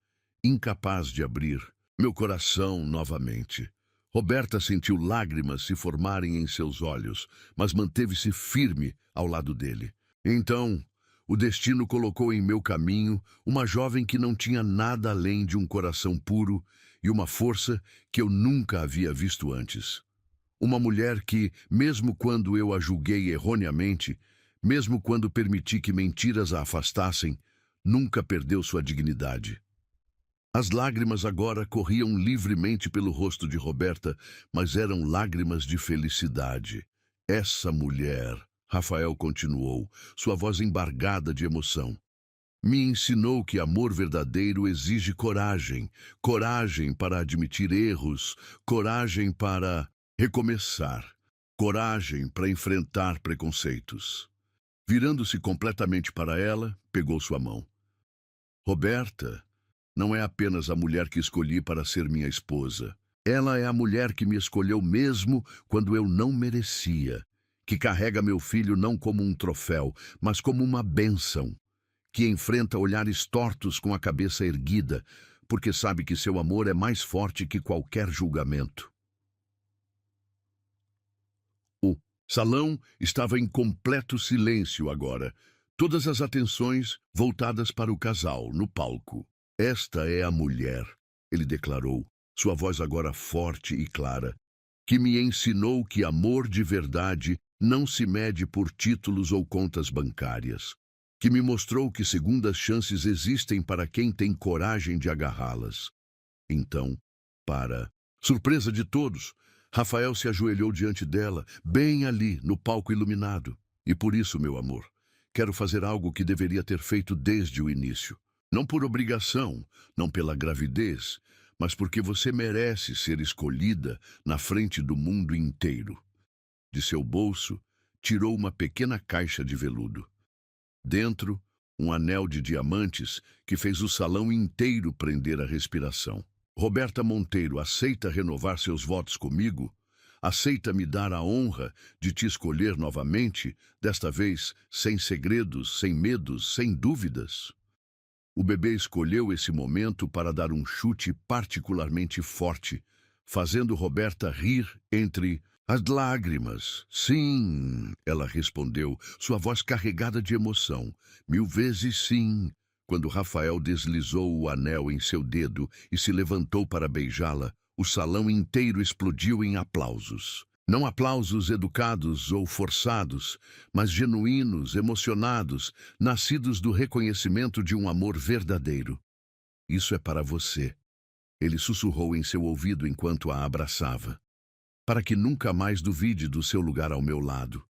incapaz de abrir meu coração novamente. Roberta sentiu lágrimas se formarem em seus olhos, mas manteve-se firme ao lado dele. Então, o destino colocou em meu caminho uma jovem que não tinha nada além de um coração puro e uma força que eu nunca havia visto antes. Uma mulher que, mesmo quando eu a julguei erroneamente, mesmo quando permiti que mentiras a afastassem, nunca perdeu sua dignidade. As lágrimas agora corriam livremente pelo rosto de Roberta, mas eram lágrimas de felicidade. Essa mulher, Rafael continuou, sua voz embargada de emoção, me ensinou que amor verdadeiro exige coragem, coragem para admitir erros, coragem para recomeçar, coragem para enfrentar preconceitos. Virando-se completamente para ela, pegou sua mão. Roberta não é apenas a mulher que escolhi para ser minha esposa. Ela é a mulher que me escolheu mesmo quando eu não merecia, que carrega meu filho não como um troféu, mas como uma bênção, que enfrenta olhares tortos com a cabeça erguida, porque sabe que seu amor é mais forte que qualquer julgamento. O salão estava em completo silêncio agora, todas as atenções voltadas para o casal no palco. Esta é a mulher, ele declarou, sua voz agora forte e clara, que me ensinou que amor de verdade não se mede por títulos ou contas bancárias, que me mostrou que segundas chances existem para quem tem coragem de agarrá-las. Então, para surpresa de todos, Rafael se ajoelhou diante dela, bem ali, no palco iluminado. E por isso, meu amor, quero fazer algo que deveria ter feito desde o início. Não por obrigação, não pela gravidez, mas porque você merece ser escolhida na frente do mundo inteiro. De seu bolso, tirou uma pequena caixa de veludo. Dentro, um anel de diamantes que fez o salão inteiro prender a respiração. Roberta Monteiro, aceita renovar seus votos comigo? Aceita me dar a honra de te escolher novamente, desta vez sem segredos, sem medos, sem dúvidas? O bebê escolheu esse momento para dar um chute particularmente forte, fazendo Roberta rir entre as lágrimas. Sim, ela respondeu, sua voz carregada de emoção. 1000 vezes sim. Quando Rafael deslizou o anel em seu dedo e se levantou para beijá-la, o salão inteiro explodiu em aplausos. Não aplausos educados ou forçados, mas genuínos, emocionados, nascidos do reconhecimento de um amor verdadeiro. Isso é para você, ele sussurrou em seu ouvido enquanto a abraçava. Para que nunca mais duvide do seu lugar ao meu lado.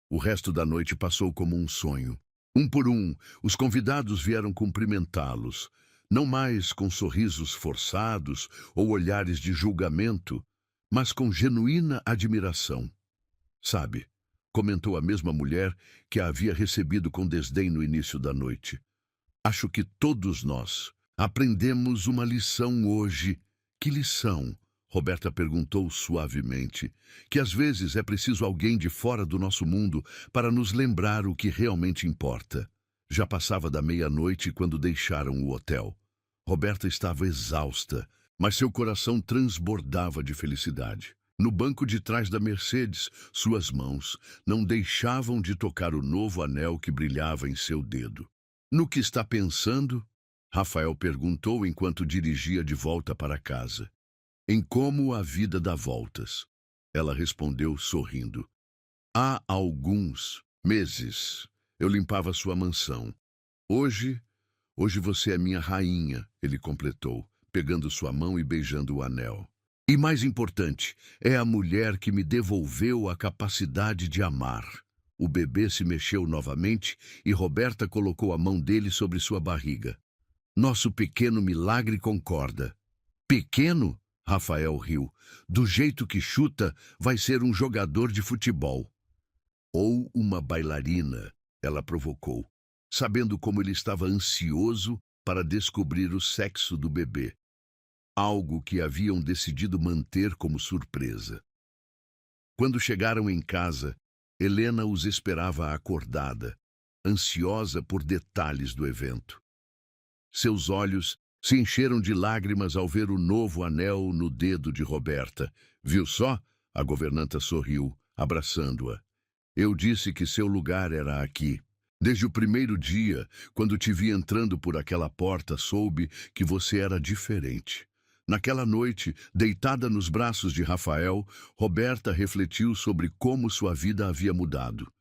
O resto da noite passou como um sonho. Um por um, os convidados vieram cumprimentá-los, não mais com sorrisos forçados ou olhares de julgamento, mas com genuína admiração. Sabe, comentou a mesma mulher que a havia recebido com desdém no início da noite. Acho que todos nós aprendemos uma lição hoje. Que lição? Roberta perguntou suavemente, que às vezes é preciso alguém de fora do nosso mundo para nos lembrar o que realmente importa. Já passava da meia-noite quando deixaram o hotel. Roberta estava exausta, mas seu coração transbordava de felicidade. No banco de trás da Mercedes, suas mãos não deixavam de tocar o novo anel que brilhava em seu dedo. No que está pensando? Rafael perguntou enquanto dirigia de volta para casa. Em como a vida dá voltas. Ela respondeu sorrindo. Há alguns meses eu limpava sua mansão. Hoje você é minha rainha, ele completou, pegando sua mão e beijando o anel. E mais importante, é a mulher que me devolveu a capacidade de amar. O bebê se mexeu novamente e Roberta colocou a mão dele sobre sua barriga. Nosso pequeno milagre concorda. Pequeno? Rafael riu. Do jeito que chuta, vai ser um jogador de futebol. Ou uma bailarina, ela provocou, sabendo como ele estava ansioso para descobrir o sexo do bebê. Algo que haviam decidido manter como surpresa. Quando chegaram em casa, Helena os esperava acordada, ansiosa por detalhes do evento. Seus olhos se encheram de lágrimas ao ver o novo anel no dedo de Roberta. Viu só? A governanta sorriu, abraçando-a. Eu disse que seu lugar era aqui. Desde o primeiro dia, quando te vi entrando por aquela porta, soube que você era diferente. Naquela noite, deitada nos braços de Rafael, Roberta refletiu sobre como sua vida havia mudado.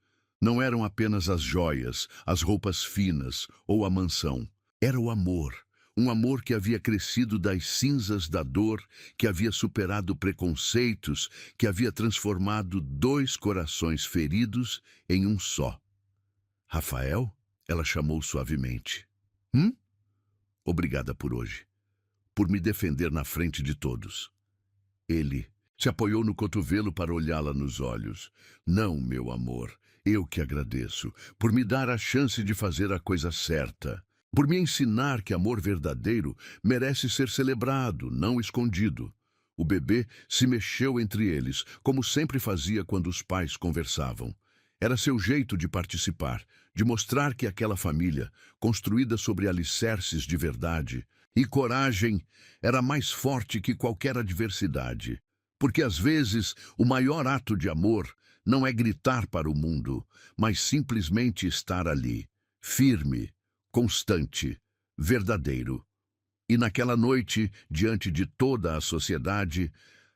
Não eram apenas as joias, as roupas finas ou a mansão. Era o amor. Um amor que havia crescido das cinzas da dor, que havia superado preconceitos, que havia transformado dois corações feridos em um só. Rafael? Ela chamou suavemente. Obrigada por hoje, por me defender na frente de todos. Ele se apoiou no cotovelo para olhá-la nos olhos. Não, meu amor, eu que agradeço, por me dar a chance de fazer a coisa certa, por me ensinar que amor verdadeiro merece ser celebrado, não escondido. O bebê se mexeu entre eles, como sempre fazia quando os pais conversavam. Era seu jeito de participar, de mostrar que aquela família, construída sobre alicerces de verdade e coragem, era mais forte que qualquer adversidade. Porque às vezes o maior ato de amor não é gritar para o mundo, mas simplesmente estar ali, firme, constante, verdadeiro. E naquela noite, diante de toda a sociedade,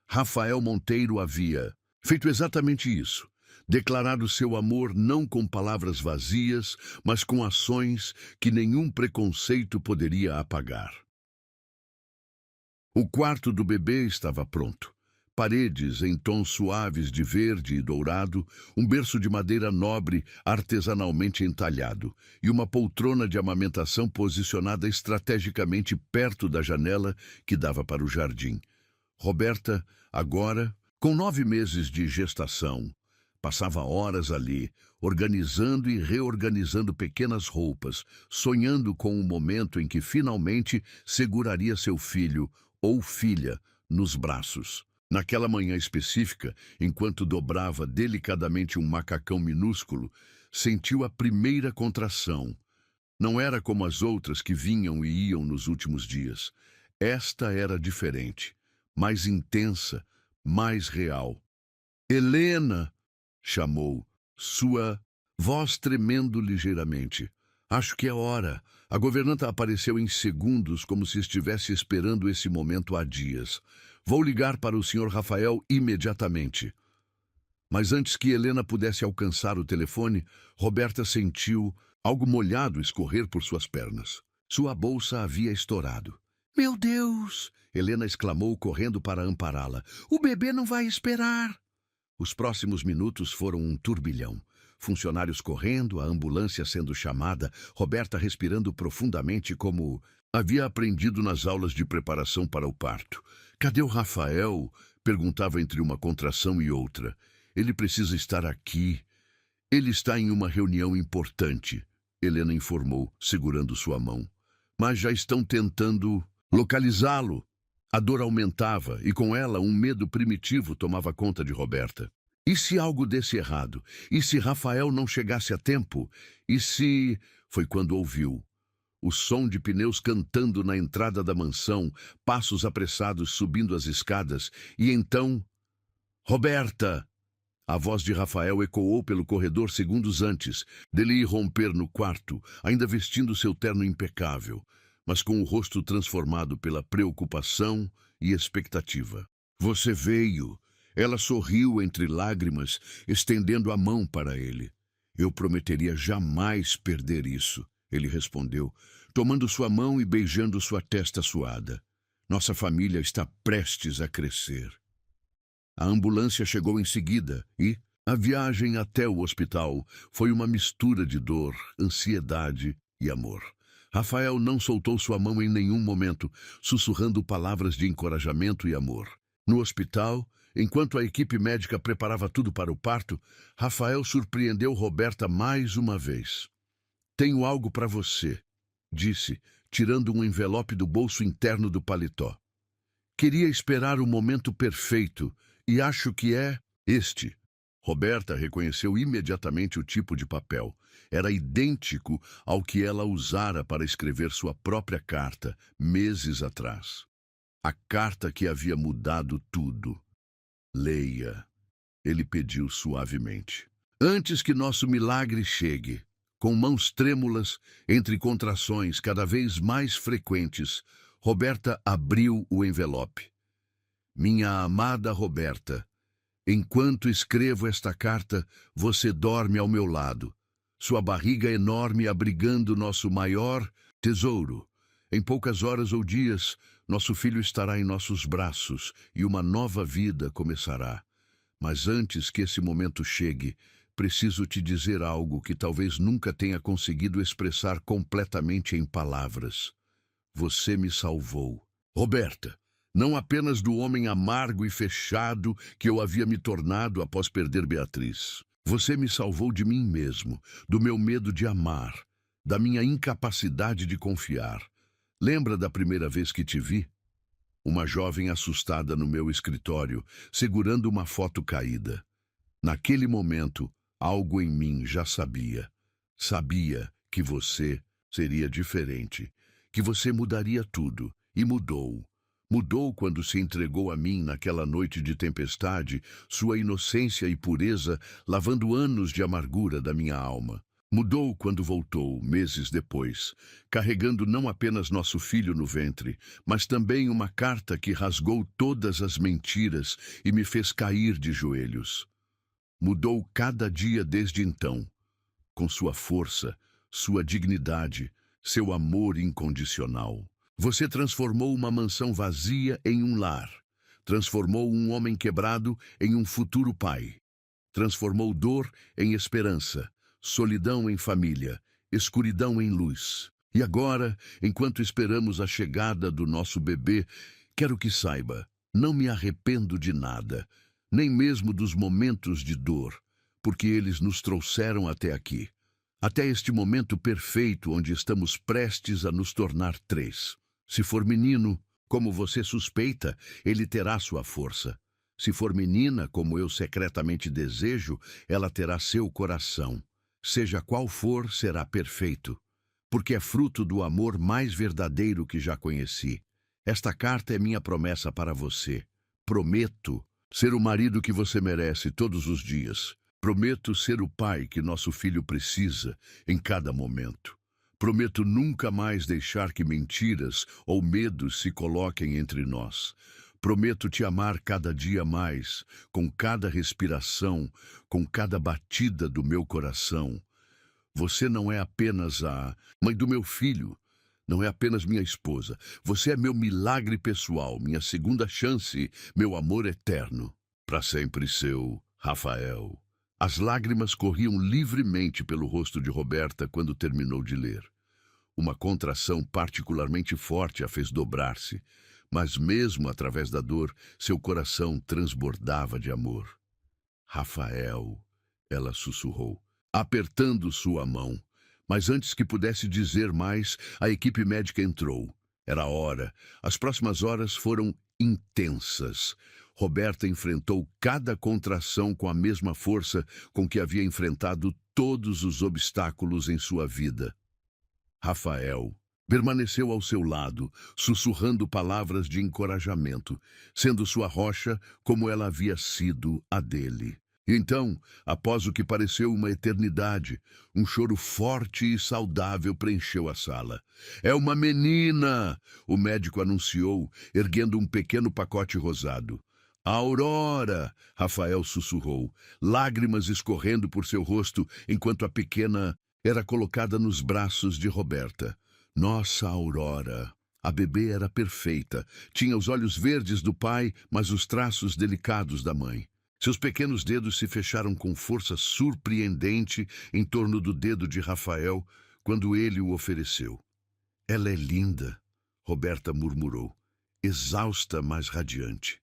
Rafael Monteiro havia feito exatamente isso. Declarado seu amor não com palavras vazias, mas com ações que nenhum preconceito poderia apagar. O quarto do bebê estava pronto. Paredes em tons suaves de verde e dourado, um berço de madeira nobre artesanalmente entalhado e uma poltrona de amamentação posicionada estrategicamente perto da janela que dava para o jardim. Roberta, agora, com 9 meses de gestação, passava horas ali, organizando e reorganizando pequenas roupas, sonhando com o momento em que finalmente seguraria seu filho ou filha nos braços. Naquela manhã específica, enquanto dobrava delicadamente um macacão minúsculo, sentiu a primeira contração. Não era como as outras que vinham e iam nos últimos dias. Esta era diferente, mais intensa, mais real. Helena! Chamou, sua voz tremendo ligeiramente. Acho que é hora. A governanta apareceu em segundos, como se estivesse esperando esse momento há dias. Vou ligar para o Sr. Rafael imediatamente. Mas antes que Helena pudesse alcançar o telefone, Roberta sentiu algo molhado escorrer por suas pernas. Sua bolsa havia estourado. Meu Deus! Helena exclamou, correndo para ampará-la. O bebê não vai esperar! Os próximos minutos foram um turbilhão. Funcionários correndo, a ambulância sendo chamada, Roberta respirando profundamente como havia aprendido nas aulas de preparação para o parto. Cadê o Rafael? Perguntava entre uma contração e outra. Ele precisa estar aqui. Ele está em uma reunião importante, Helena informou, segurando sua mão. Mas já estão tentando localizá-lo. A dor aumentava e com ela um medo primitivo tomava conta de Roberta. E se algo desse errado? E se Rafael não chegasse a tempo? E se... Foi quando ouviu o som de pneus cantando na entrada da mansão, passos apressados subindo as escadas, e então... Roberta! A voz de Rafael ecoou pelo corredor segundos antes dele irromper no quarto, ainda vestindo seu terno impecável, mas com o rosto transformado pela preocupação e expectativa. Você veio. Ela sorriu entre lágrimas, estendendo a mão para ele. Eu prometeria jamais perder isso, ele respondeu, tomando sua mão e beijando sua testa suada. Nossa família está prestes a crescer. A ambulância chegou em seguida e a viagem até o hospital foi uma mistura de dor, ansiedade e amor. Rafael não soltou sua mão em nenhum momento, sussurrando palavras de encorajamento e amor. No hospital, enquanto a equipe médica preparava tudo para o parto, Rafael surpreendeu Roberta mais uma vez. Tenho algo para você, disse, tirando um envelope do bolso interno do paletó. Queria esperar o momento perfeito e acho que é este. Roberta reconheceu imediatamente o tipo de papel. Era idêntico ao que ela usara para escrever sua própria carta, meses atrás. A carta que havia mudado tudo. Leia, ele pediu suavemente. Antes que nosso milagre chegue, com mãos trêmulas, entre contrações cada vez mais frequentes, Roberta abriu o envelope. Minha amada Roberta, enquanto escrevo esta carta, você dorme ao meu lado. Sua barriga enorme abrigando nosso maior tesouro. Em poucas horas ou dias, nosso filho estará em nossos braços e uma nova vida começará. Mas antes que esse momento chegue, preciso te dizer algo que talvez nunca tenha conseguido expressar completamente em palavras. Você me salvou. Roberta, não apenas do homem amargo e fechado que eu havia me tornado após perder Beatriz. Você me salvou de mim mesmo, do meu medo de amar, da minha incapacidade de confiar. Lembra da primeira vez que te vi? Uma jovem assustada no meu escritório, segurando uma foto caída. Naquele momento, algo em mim já sabia. Sabia que você seria diferente, que você mudaria tudo, e mudou. Mudou quando se entregou a mim naquela noite de tempestade, sua inocência e pureza lavando anos de amargura da minha alma. Mudou quando voltou, meses depois, carregando não apenas nosso filho no ventre, mas também uma carta que rasgou todas as mentiras e me fez cair de joelhos. Mudou cada dia desde então, com sua força, sua dignidade, seu amor incondicional. Você transformou uma mansão vazia em um lar. Transformou um homem quebrado em um futuro pai. Transformou dor em esperança, solidão em família, escuridão em luz. E agora, enquanto esperamos a chegada do nosso bebê, quero que saiba, não me arrependo de nada, nem mesmo dos momentos de dor, porque eles nos trouxeram até aqui. Até este momento perfeito onde estamos prestes a nos tornar três. Se for menino, como você suspeita, ele terá sua força. Se for menina, como eu secretamente desejo, ela terá seu coração. Seja qual for, será perfeito, porque é fruto do amor mais verdadeiro que já conheci. Esta carta é minha promessa para você. Prometo ser o marido que você merece todos os dias. Prometo ser o pai que nosso filho precisa em cada momento. Prometo nunca mais deixar que mentiras ou medos se coloquem entre nós. Prometo te amar cada dia mais, com cada respiração, com cada batida do meu coração. Você não é apenas a mãe do meu filho, não é apenas minha esposa. Você é meu milagre pessoal, minha segunda chance, meu amor eterno. Para sempre seu, Rafael. As lágrimas corriam livremente pelo rosto de Roberta quando terminou de ler. Uma contração particularmente forte a fez dobrar-se, mas mesmo através da dor, seu coração transbordava de amor. Rafael, ela sussurrou, apertando sua mão. Mas antes que pudesse dizer mais, a equipe médica entrou. Era a hora. As próximas horas foram intensas. Roberta enfrentou cada contração com a mesma força com que havia enfrentado todos os obstáculos em sua vida. Rafael permaneceu ao seu lado, sussurrando palavras de encorajamento, sendo sua rocha como ela havia sido a dele. E então, após o que pareceu uma eternidade, um choro forte e saudável preencheu a sala. "É uma menina!" o médico anunciou, erguendo um pequeno pacote rosado. "Aurora!" Rafael sussurrou, lágrimas escorrendo por seu rosto enquanto a pequena era colocada nos braços de Roberta. Nossa Aurora! A bebê era perfeita. Tinha os olhos verdes do pai, mas os traços delicados da mãe. Seus pequenos dedos se fecharam com força surpreendente em torno do dedo de Rafael quando ele o ofereceu. "Ela é linda", Roberta murmurou, exausta, mas radiante.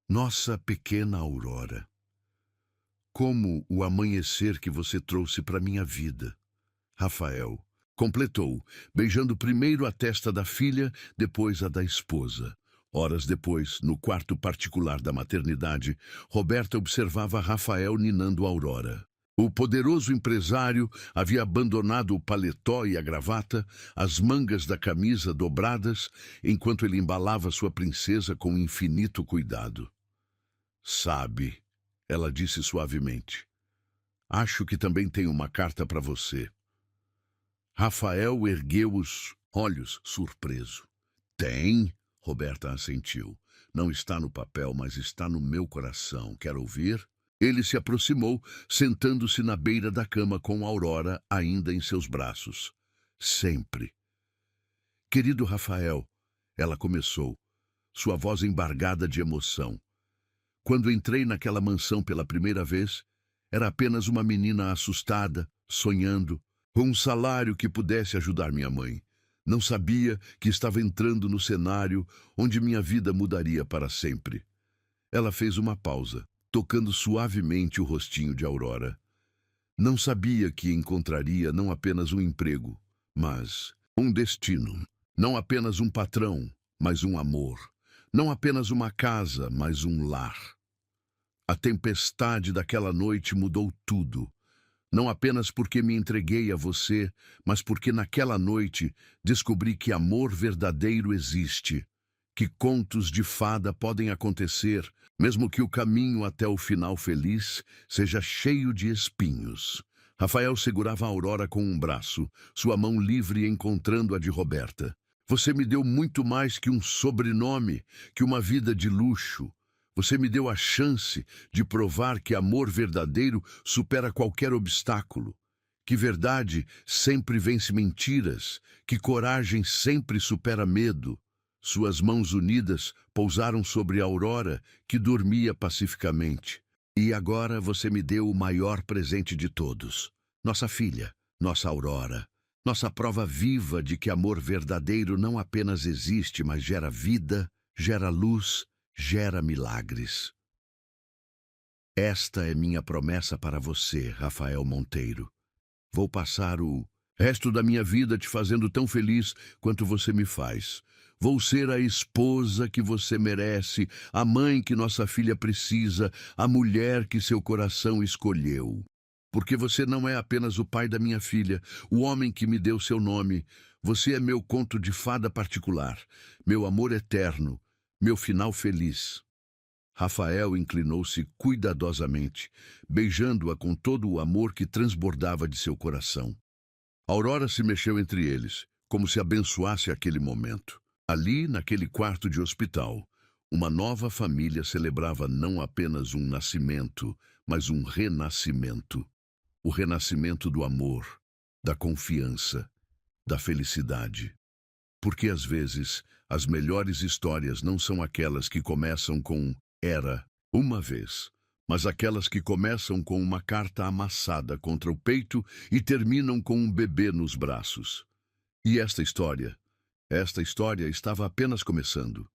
"Nossa pequena Aurora. Como o amanhecer que você trouxe para minha vida." Rafael completou, beijando primeiro a testa da filha, depois a da esposa. Horas depois, no quarto particular da maternidade, Roberta observava Rafael ninando Aurora. O poderoso empresário havia abandonado o paletó e a gravata, as mangas da camisa dobradas, enquanto ele embalava sua princesa com infinito cuidado. "Sabe", ela disse suavemente, "acho que também tenho uma carta para você." Rafael ergueu os olhos, surpreso. Tem, Roberta assentiu. Não está no papel, mas está no meu coração. Quer ouvir? Ele se aproximou, sentando-se na beira da cama com Aurora ainda em seus braços. Sempre. Querido Rafael, ela começou, sua voz embargada de emoção. Quando entrei naquela mansão pela primeira vez, era apenas uma menina assustada, sonhando, com um salário que pudesse ajudar minha mãe. Não sabia que estava entrando no cenário onde minha vida mudaria para sempre. Ela fez uma pausa, tocando suavemente o rostinho de Aurora. Não sabia que encontraria não apenas um emprego, mas um destino. Não apenas um patrão, mas um amor. Não apenas uma casa, mas um lar. A tempestade daquela noite mudou tudo. Não apenas porque me entreguei a você, mas porque naquela noite descobri que amor verdadeiro existe, que contos de fada podem acontecer, mesmo que o caminho até o final feliz seja cheio de espinhos. Rafael segurava a Aurora com um braço, sua mão livre encontrando a de Roberta. Você me deu muito mais que um sobrenome, que uma vida de luxo. Você me deu a chance de provar que amor verdadeiro supera qualquer obstáculo, que verdade sempre vence mentiras, que coragem sempre supera medo. Suas mãos unidas pousaram sobre a Aurora, que dormia pacificamente. E agora você me deu o maior presente de todos. Nossa filha, nossa Aurora. Nossa prova viva de que amor verdadeiro não apenas existe, mas gera vida, gera luz, gera milagres. Esta é minha promessa para você, Rafael Monteiro. Vou passar o resto da minha vida te fazendo tão feliz quanto você me faz. Vou ser a esposa que você merece, a mãe que nossa filha precisa, a mulher que seu coração escolheu. Porque você não é apenas o pai da minha filha, o homem que me deu seu nome. Você é meu conto de fada particular, meu amor eterno, meu final feliz. Rafael inclinou-se cuidadosamente, beijando-a com todo o amor que transbordava de seu coração. Aurora se mexeu entre eles, como se abençoasse aquele momento. Ali, naquele quarto de hospital, uma nova família celebrava não apenas um nascimento, mas um renascimento. O renascimento do amor, da confiança, da felicidade. Porque às vezes as melhores histórias não são aquelas que começam com "era uma vez", mas aquelas que começam com uma carta amassada contra o peito e terminam com um bebê nos braços. E esta história estava apenas começando.